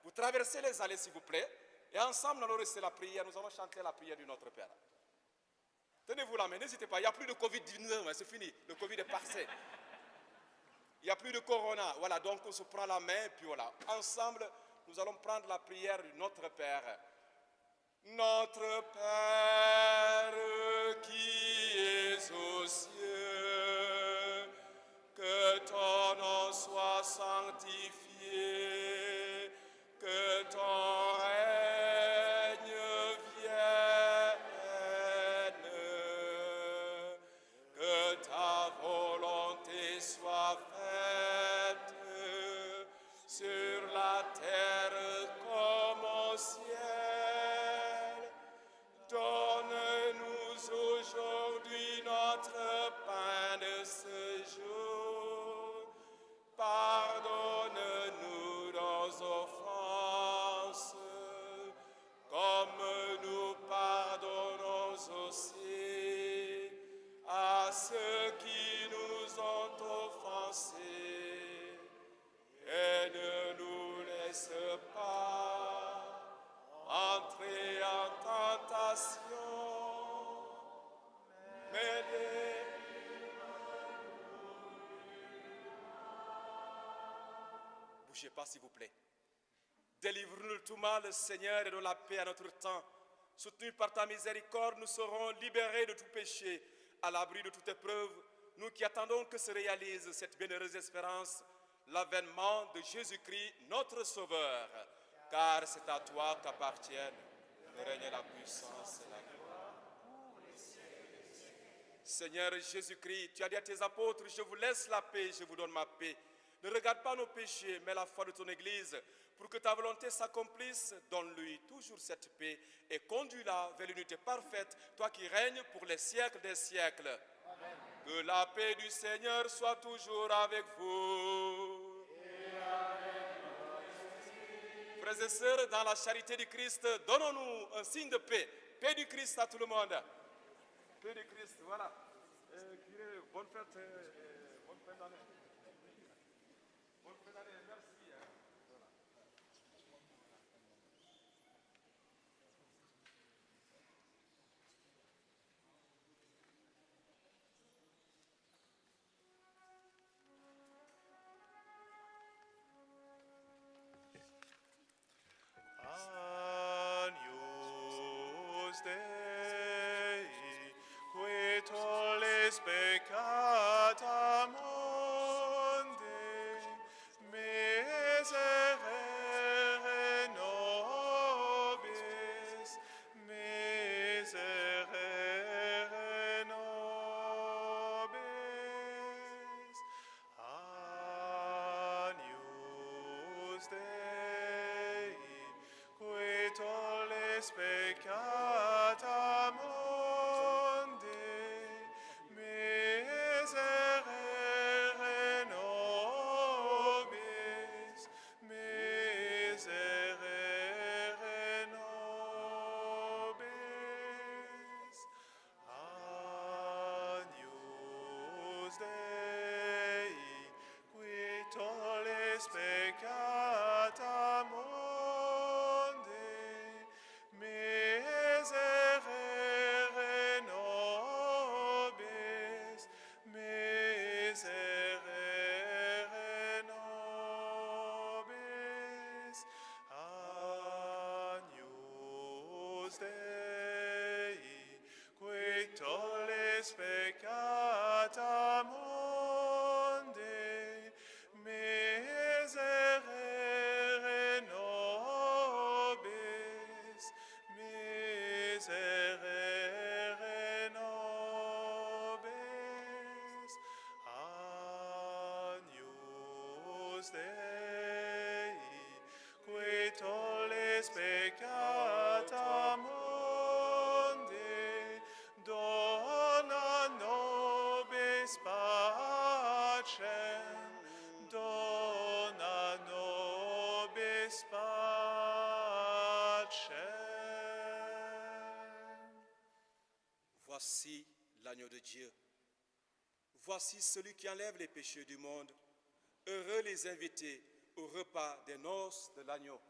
vous traversez les allées s'il vous plaît, et ensemble nous allons réciter la prière, nous allons chanter la prière de notre Père. Tenez-vous la main, n'hésitez pas, il n'y a plus de Covid-19, c'est fini, le Covid est passé. Il n'y a plus de corona. Voilà, donc on se prend la main, et puis voilà. Ensemble, nous allons prendre la prière de notre Père. Notre Père qui es aux cieux, que ton nom soit sanctifié, que ton règne vienne, que ta volonté soit faite sur la terre comme au ciel. Donne-nous aujourd'hui notre pain de ce jour. Pardonne-nous nos offenses, comme nous pardonnons aussi à ceux qui nous ont offensés. Et ne nous laisse pas entrer en tentation, mais bougez pas s'il vous plaît. Délivre-nous de tout mal, Seigneur, et donne la paix à notre temps. Soutenus par ta miséricorde, nous serons libérés de tout péché, à l'abri de toute épreuve, nous qui attendons que se réalise cette bienheureuse espérance, l'avènement de Jésus-Christ, notre Sauveur. Car c'est à toi qu'appartiennent le règne et la puissance et la gloire. Seigneur Jésus-Christ, tu as dit à tes apôtres, je vous laisse la paix, je vous donne ma paix. Ne regarde pas nos péchés, mais la foi de ton Église. Pour que ta volonté s'accomplisse, donne-lui toujours cette paix et conduis-la vers l'unité parfaite, toi qui règnes pour les siècles des siècles. Amen. Que la paix du Seigneur soit toujours avec vous. Et avec nous. Frères et sœurs, dans la charité du Christ, donnons-nous un signe de paix. Paix du Christ à tout le monde. Paix du Christ, voilà. Curé, bonne fête, bonne fin d'année. Bonne fin d'année, merci. Agnus Dei, qui tollis peccata mundi, miserere nobis, miserere nobis. Agnus Dei, qui tollis peccata mundi, miserere peccata mundi, miserere nobis, miserere nobis, Agnus Dei, qui tollis peccata mundi, miserere nobis, miserere nobis, Agnus Dei, qui tollis peccata mundi, dona nobis pacem, dona nobis pacem. Voici l'agneau de Dieu. Voici celui qui enlève les péchés du monde. Heureux les invités au repas des noces de l'agneau.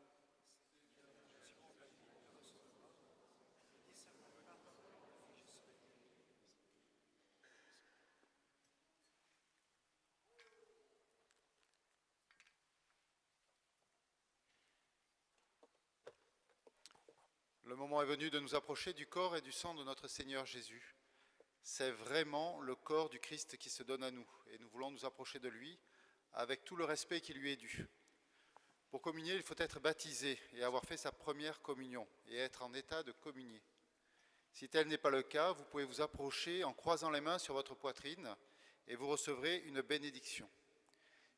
Le moment est venu de nous approcher du corps et du sang de notre Seigneur Jésus. C'est vraiment le corps du Christ qui se donne à nous, et nous voulons nous approcher de lui avec tout le respect qui lui est dû. Pour communier, il faut être baptisé et avoir fait sa première communion, et être en état de communier. Si tel n'est pas le cas, vous pouvez vous approcher en croisant les mains sur votre poitrine, et vous recevrez une bénédiction.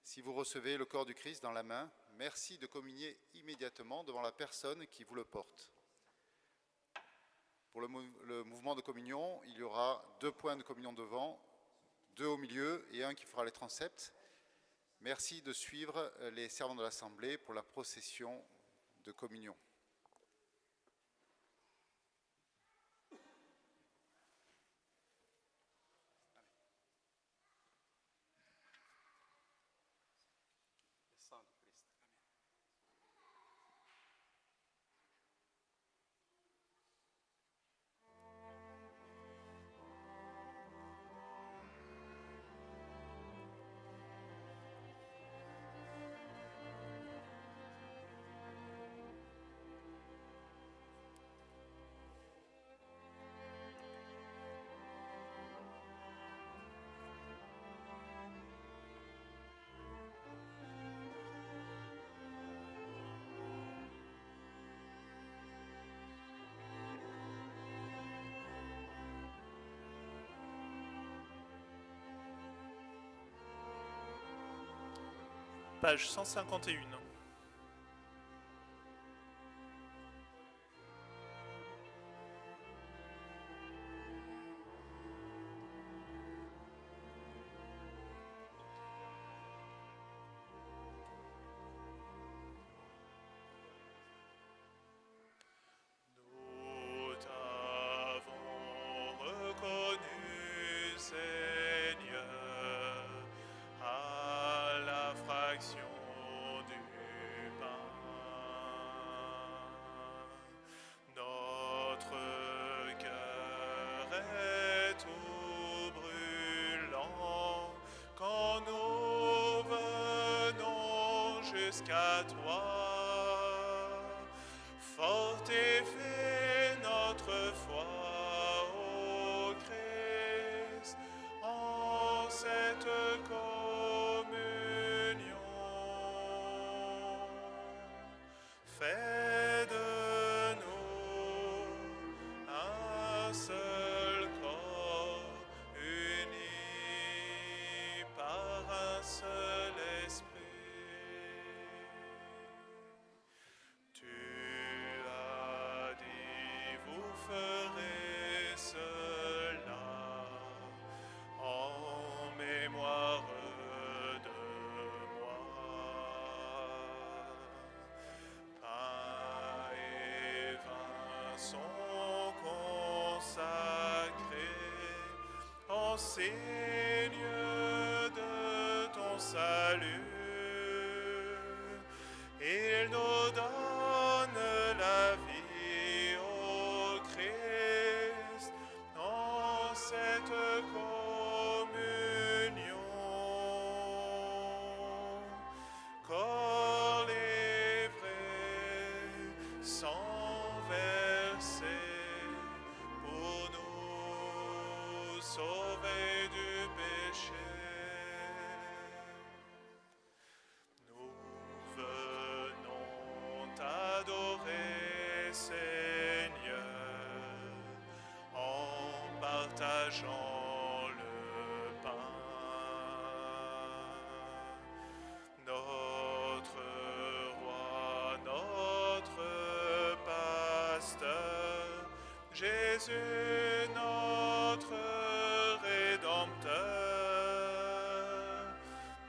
Si vous recevez le corps du Christ dans la main, merci de communier immédiatement devant la personne qui vous le porte. Pour le mouvement de communion, il y aura 2 points de communion devant, 2 au milieu et 1 qui fera les transepts. Merci de suivre les servants de l'Assemblée pour la procession de communion. Page 151. Nous t'avons reconnu, Seigneur, à la fraction du pain. Notre cœur est tout brûlant quand nous venons jusqu'à toi. Fortifie notre foi au Christ en cette communion. Fais de nous un seul corps uni par un seul esprit. Tu as dit, vous ferez cela en mémoire de moi. Pain et vin sont consacrés en signe de ton salut. sang versé pour nous sauver du péché. Nous venons t'adorer, Seigneur, en partageant le pain. Notre roi, notre pasteur, Jésus, notre Rédempteur,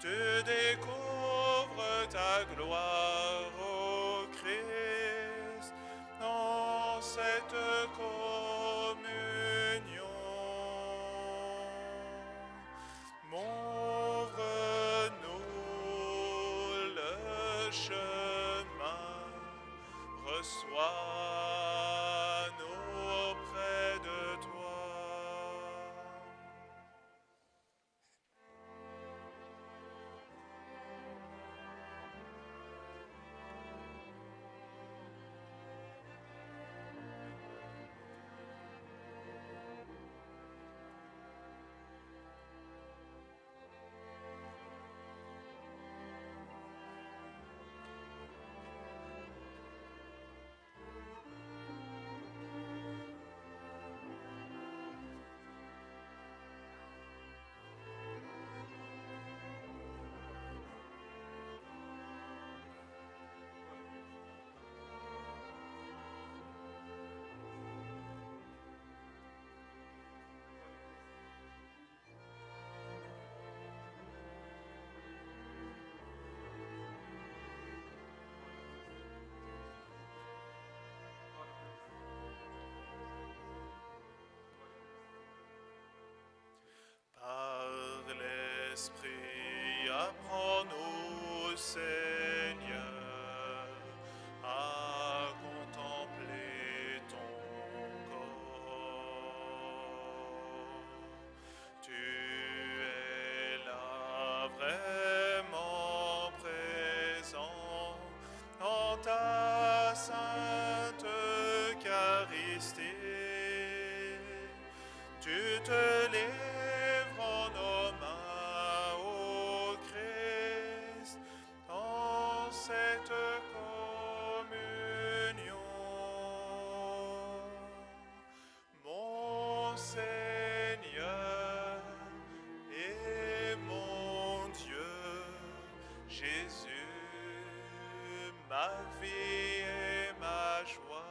tu découvres ta gloire, ô Christ, dans cette communion. Montre-nous le chemin, reçois-nous auprès de toi. Par l'Esprit, apprends-nous, Seigneur, à contempler ton corps. Tu es là vraiment présent en ta sainte Eucharistie. Tu te livres en nos mains, ô Christ, dans cette communion. Mon Seigneur et mon Dieu, Jésus, ma vie et ma joie.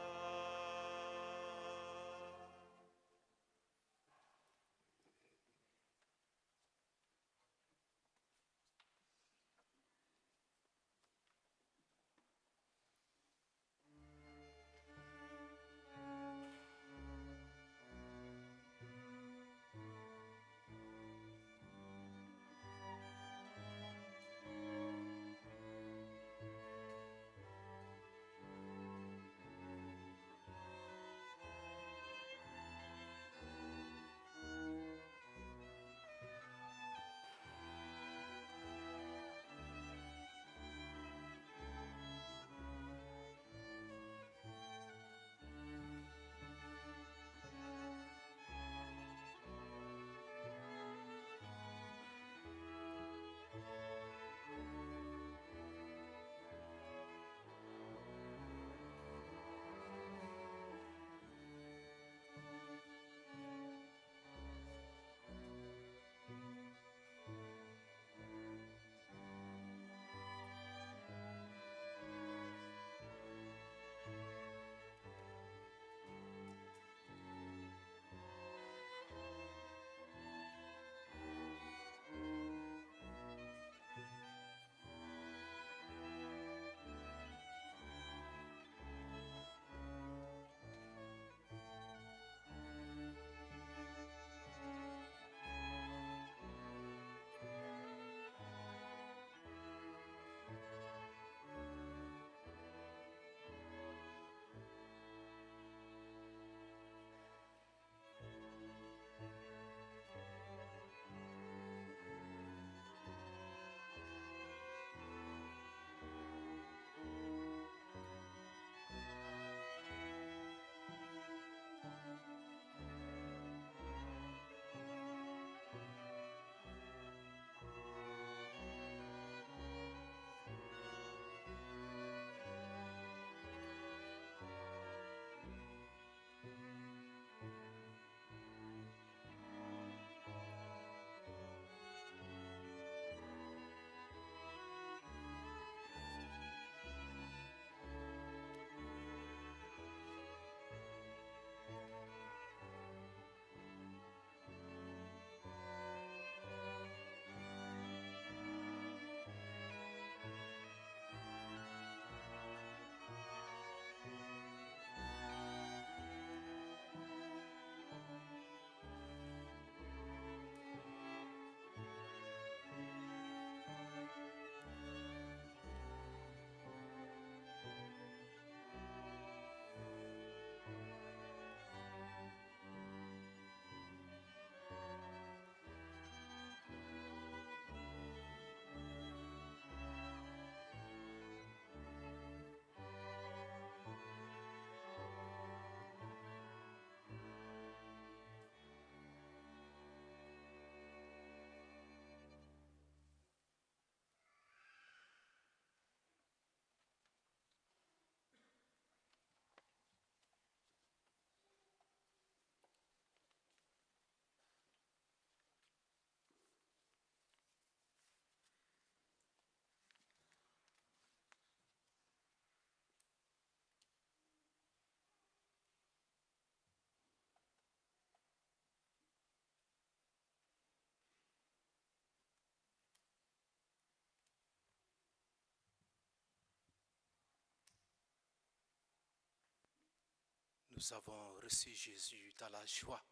nous avons reçu Jésus dans la joie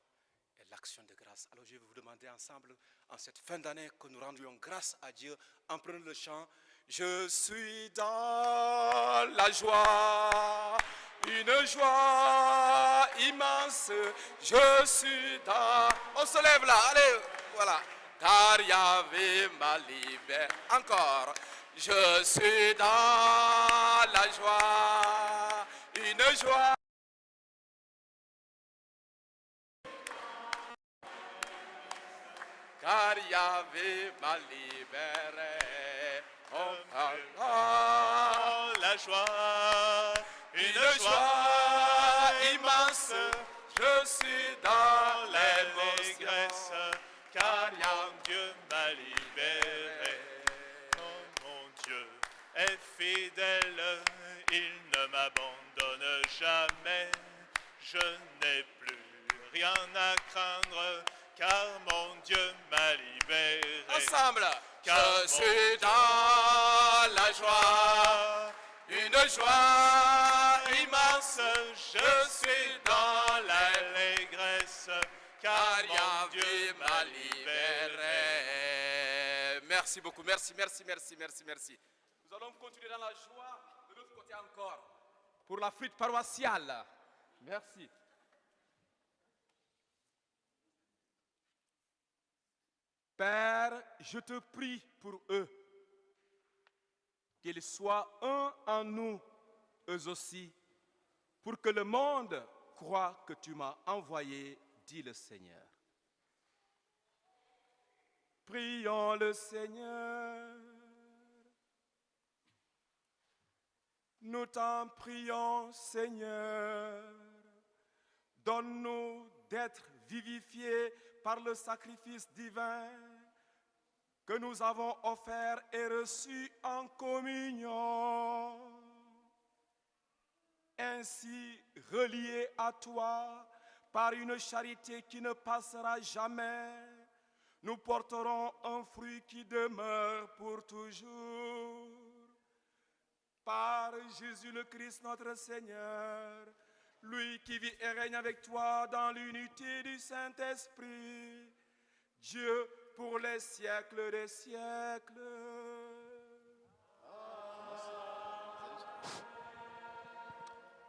et l'action de grâce. Alors je vais vous demander ensemble, en cette fin d'année, que nous rendions grâce à Dieu en prenant le chant. Je suis dans la joie, une joie immense. Je suis dans... On se lève là, allez, voilà. Car Yahvé m'a libéré. Encore. Je suis dans la joie, une joie. Car Yahvé m'a libéré. La joie, Une joie immense, je suis dans l'allégresse, car Yahvé mon Dieu m'a libéré. Oh, mon Dieu est fidèle, il ne m'abandonne jamais. Je n'ai plus rien à craindre, car mon Dieu m'a libéré. Ensemble, Car je suis dans la joie, une joie immense, je suis dans l'allégresse, car mon Dieu m'a libéré. Merci beaucoup, merci. Nous allons continuer dans la joie de l'autre côté encore, pour la flûte paroissiale. Merci. Père, je te prie pour eux, qu'ils soient un en nous, eux aussi, pour que le monde croie que tu m'as envoyé, dit le Seigneur. Prions le Seigneur. Nous t'en prions, Seigneur. Donne-nous d'être vivifiés par le sacrifice divin que nous avons offert et reçu en communion. Ainsi, reliés à toi par une charité qui ne passera jamais, nous porterons un fruit qui demeure pour toujours. Par Jésus le Christ notre Seigneur, lui qui vit et règne avec toi dans l'unité du Saint-Esprit, Dieu pour les siècles des siècles.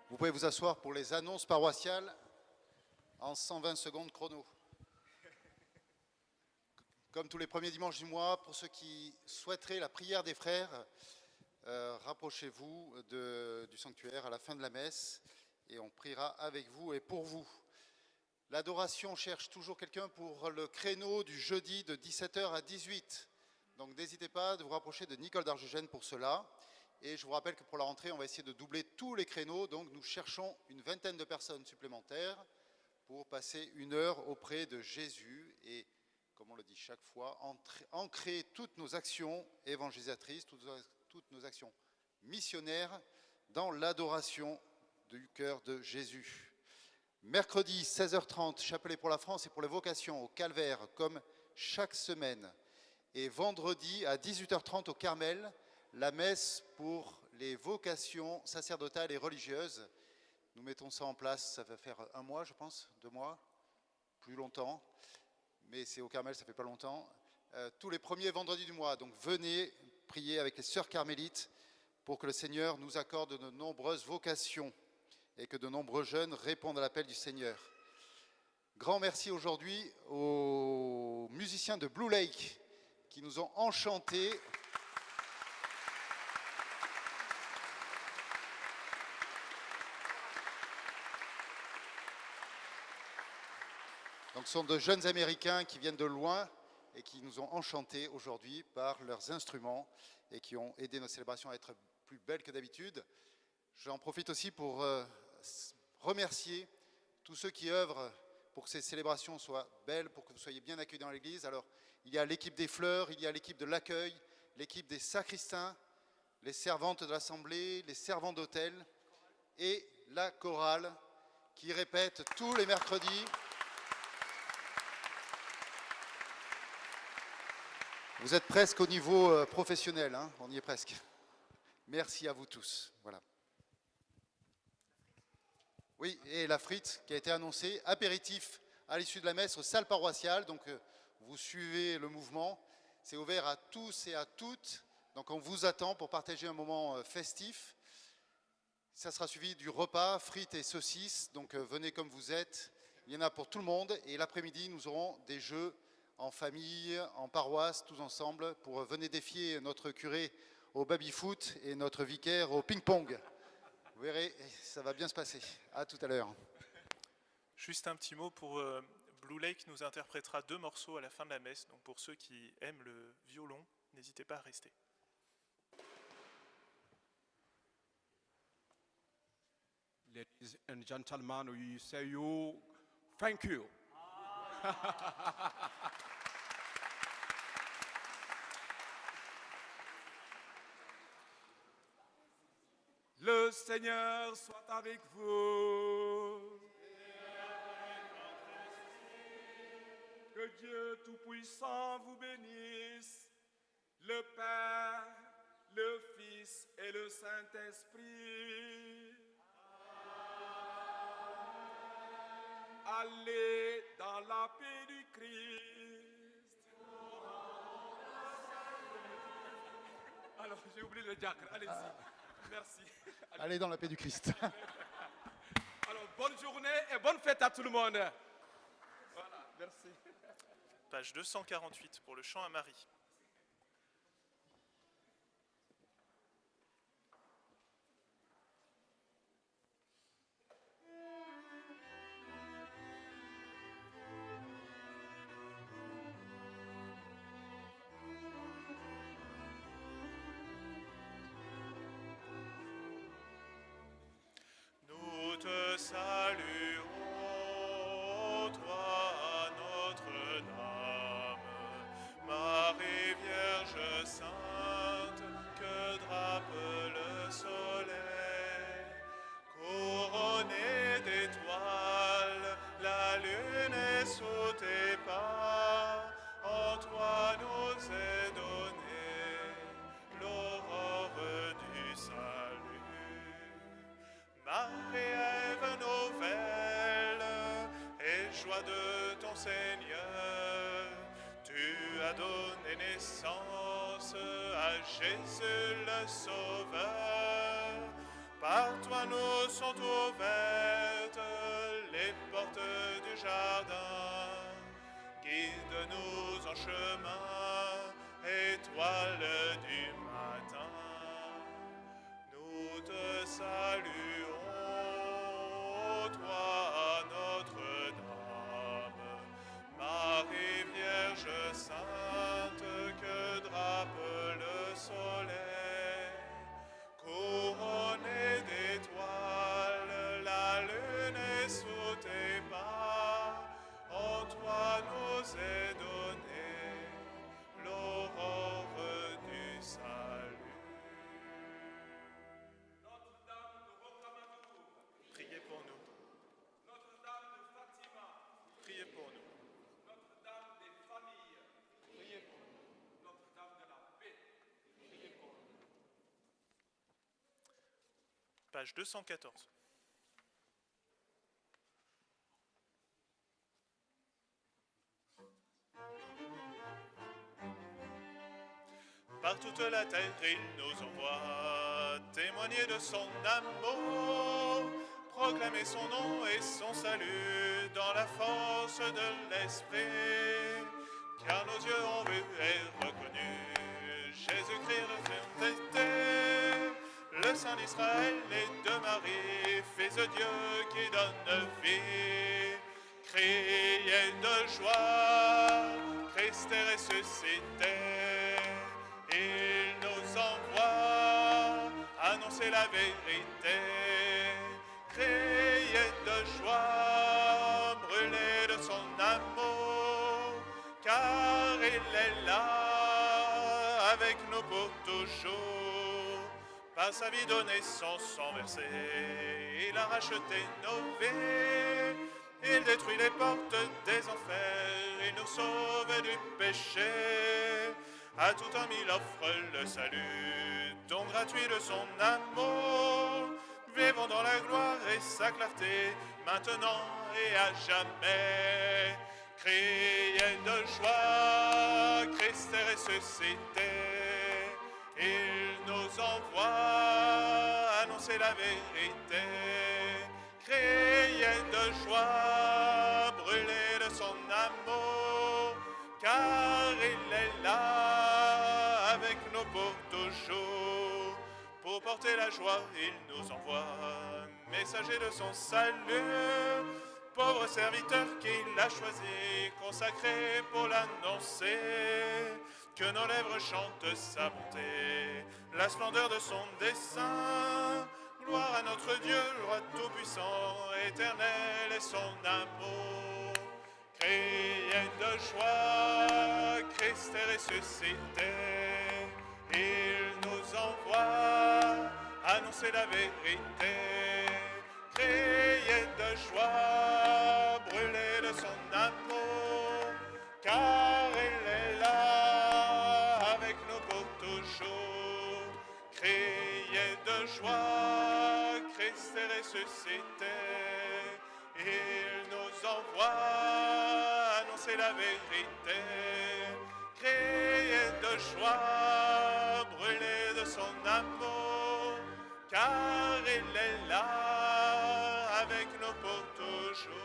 Vous pouvez vous asseoir pour les annonces paroissiales en 120 secondes chrono. Comme tous les premiers dimanches du mois, pour ceux qui souhaiteraient la prière des frères, rapprochez-vous du sanctuaire à la fin de la messe et on priera avec vous et pour vous. L'adoration cherche toujours quelqu'un pour le créneau du jeudi de 17h à 18h. Donc n'hésitez pas à vous rapprocher de Nicole d'Argegène pour cela. Et je vous rappelle que pour la rentrée, on va essayer de doubler tous les créneaux. Donc nous cherchons une vingtaine de personnes supplémentaires pour passer une heure auprès de Jésus et, comme on le dit chaque fois, ancrer toutes nos actions évangélisatrices, toutes nos actions missionnaires dans l'adoration du cœur de Jésus. Mercredi 16h30, chapelet pour la France et pour les vocations au Calvaire, comme chaque semaine. Et vendredi à 18h30 au Carmel, la messe pour les vocations sacerdotales et religieuses. Nous mettons ça en place, ça va faire 1 mois, je pense, 2 mois, plus longtemps. Mais c'est au Carmel, ça fait pas longtemps. Tous les premiers vendredis du mois. Donc venez prier avec les sœurs carmélites pour que le Seigneur nous accorde de nombreuses vocations et que de nombreux jeunes répondent à l'appel du Seigneur. Grand merci aujourd'hui aux musiciens de Blue Lake qui nous ont enchantés. Donc ce sont de jeunes Américains qui viennent de loin et qui nous ont enchantés aujourd'hui par leurs instruments et qui ont aidé nos célébrations à être plus belles que d'habitude. J'en profite aussi pour remercier tous ceux qui œuvrent pour que ces célébrations soient belles, pour que vous soyez bien accueillis dans l'église. Alors, il y a l'équipe des fleurs, il y a l'équipe de l'accueil, l'équipe des sacristains, les servantes de l'assemblée, les servants d'hôtel et la chorale qui répète tous les mercredis. Vous êtes presque au niveau professionnel, hein, on y est presque. Merci à vous tous. Voilà. Oui, et la frite qui a été annoncée, apéritif à l'issue de la messe, salle paroissiale. Donc, vous suivez le mouvement. C'est ouvert à tous et à toutes. Donc, on vous attend pour partager un moment festif. Ça sera suivi du repas, frites et saucisses. Donc, venez comme vous êtes. Il y en a pour tout le monde. Et l'après-midi, nous aurons des jeux en famille, en paroisse, tous ensemble, pour venir défier notre curé au baby-foot et notre vicaire au ping-pong. Vous verrez, ça va bien se passer. À tout à l'heure. Juste un petit mot pour Blue Lake nous interprétera 2 morceaux à la fin de la messe. Donc pour ceux qui aiment le violon, n'hésitez pas à rester. Ladies and gentlemen, we say you thank you. Le Seigneur soit avec vous. Que Dieu Tout-Puissant vous bénisse, le Père, le Fils et le Saint-Esprit. Allez dans la paix du Christ. Alors, j'ai oublié le diacre, allez-y. Merci. Allez dans la paix du Christ. Alors, bonne journée et bonne fête à tout le monde. Voilà, merci. Page 248 pour le chant à Marie. Nous te saluons, toi Notre-Dame, Marie Vierge Sainte, que drape le soleil. Couronnée d'étoiles, la lune est sous tes pas, en toi nous est donnée l'aurore du salut. Marie, Ève nouvelle, et joie de ton Seigneur, tu as donné naissance à Jésus le Sauveur. Par toi nous sont ouvertes les portes du jardin. Guide-nous en chemin, étoile du matin. Nous te saluons, toi Notre-Dame, Marie Vierge Sainte, que drape le soleil. Couronnée d'étoiles, la lune est sous tes pas, en toi nous est donnée l'aurore du salut. Notre-Dame de Rocamadour, Priez pour nous. Notre-Dame de Fatima, Priez pour nous. Notre-Dame des familles, priez pour nous. Notre-Dame de la paix, priez pour nous. Page 214. Par toute la terre, il nous envoie témoigner de son amour, proclamer son nom et son salut dans la force de l'Esprit. Car nos yeux ont vu et reconnu Jésus-Christ ressuscité, le Saint d'Israël et de Marie, Fils de Dieu qui donne vie. Criez de joie, Christ est ressuscité. Il nous envoie annoncer la vérité. Criez de joie, brûlez de son amour, car il est là avec nous pour toujours. Par sa vie donnée, son sang versé, il a racheté nos vies. Il détruit les portes des enfers, il nous sauve du péché. À tout homme il offre le salut, don gratuit de son amour. Vivons dans la gloire et et sa clarté, maintenant et à jamais. Criez de joie, Christ est ressuscité. Il nous envoie annoncer la vérité. Criez de joie, brûlez de son amour, car il est là avec nous pour toujours. Pour porter la joie, il nous envoie, messager de son salut, pauvre serviteur qu'il a choisi, consacré pour l'annoncer. Que nos lèvres chantent sa bonté, la splendeur de son dessein. Gloire à notre Dieu, roi tout-puissant, éternel est son amour. Criez de joie, Christ est ressuscité. Il nous envoie annoncer la vérité. Criez de joie, brûlez de son amour, car il est là avec nous pour toujours. Criez de joie, Christ est ressuscité. Il nous envoie annoncer la vérité. Criez de joie, brûlez de son amour, car il est là avec nous pour toujours.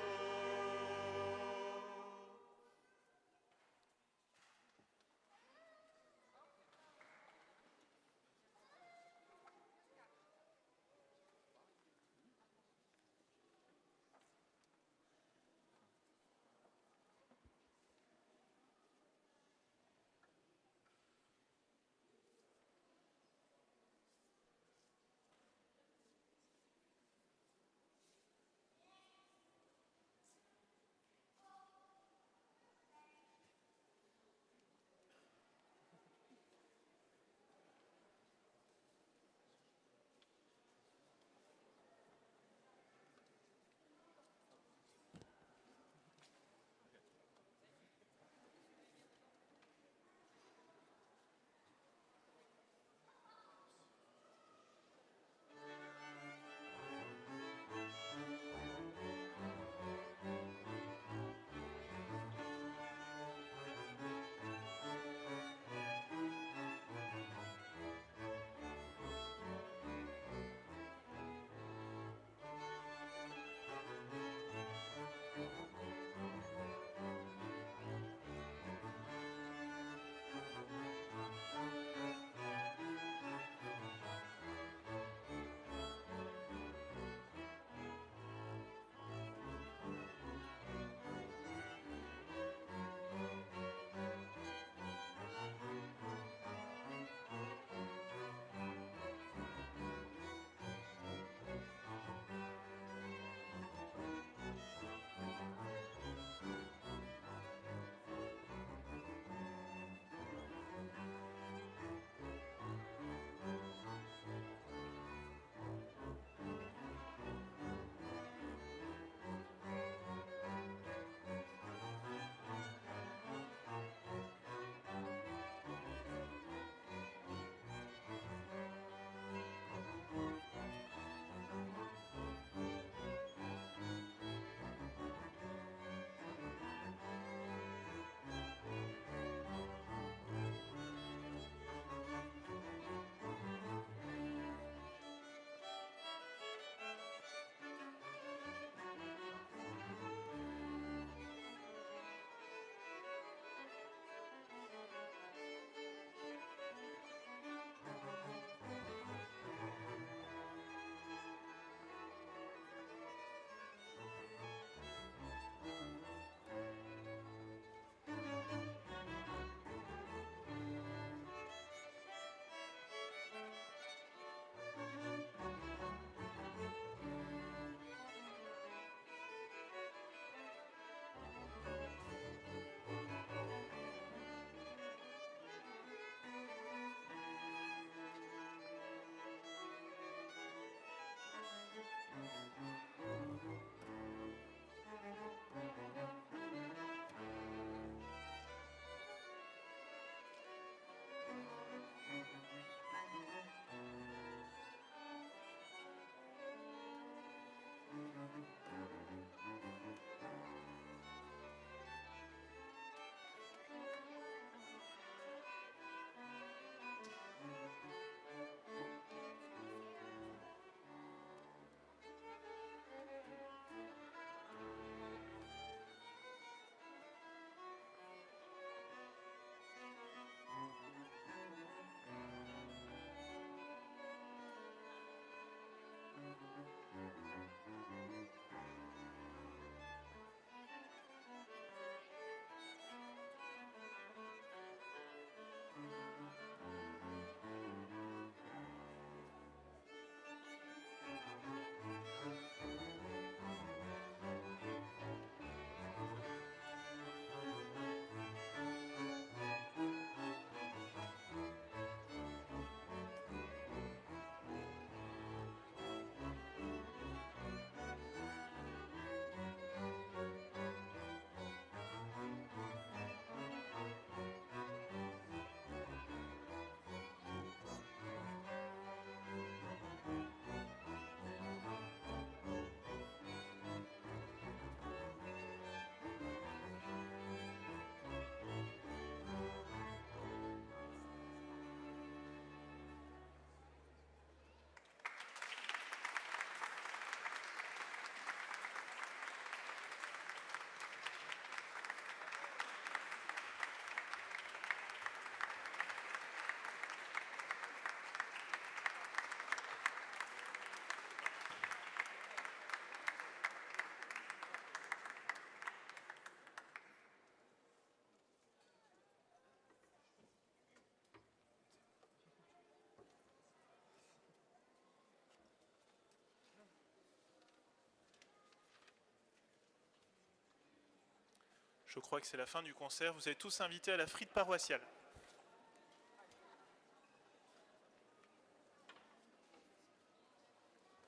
Je crois que c'est la fin du concert. Vous êtes tous invités à la frite paroissiale.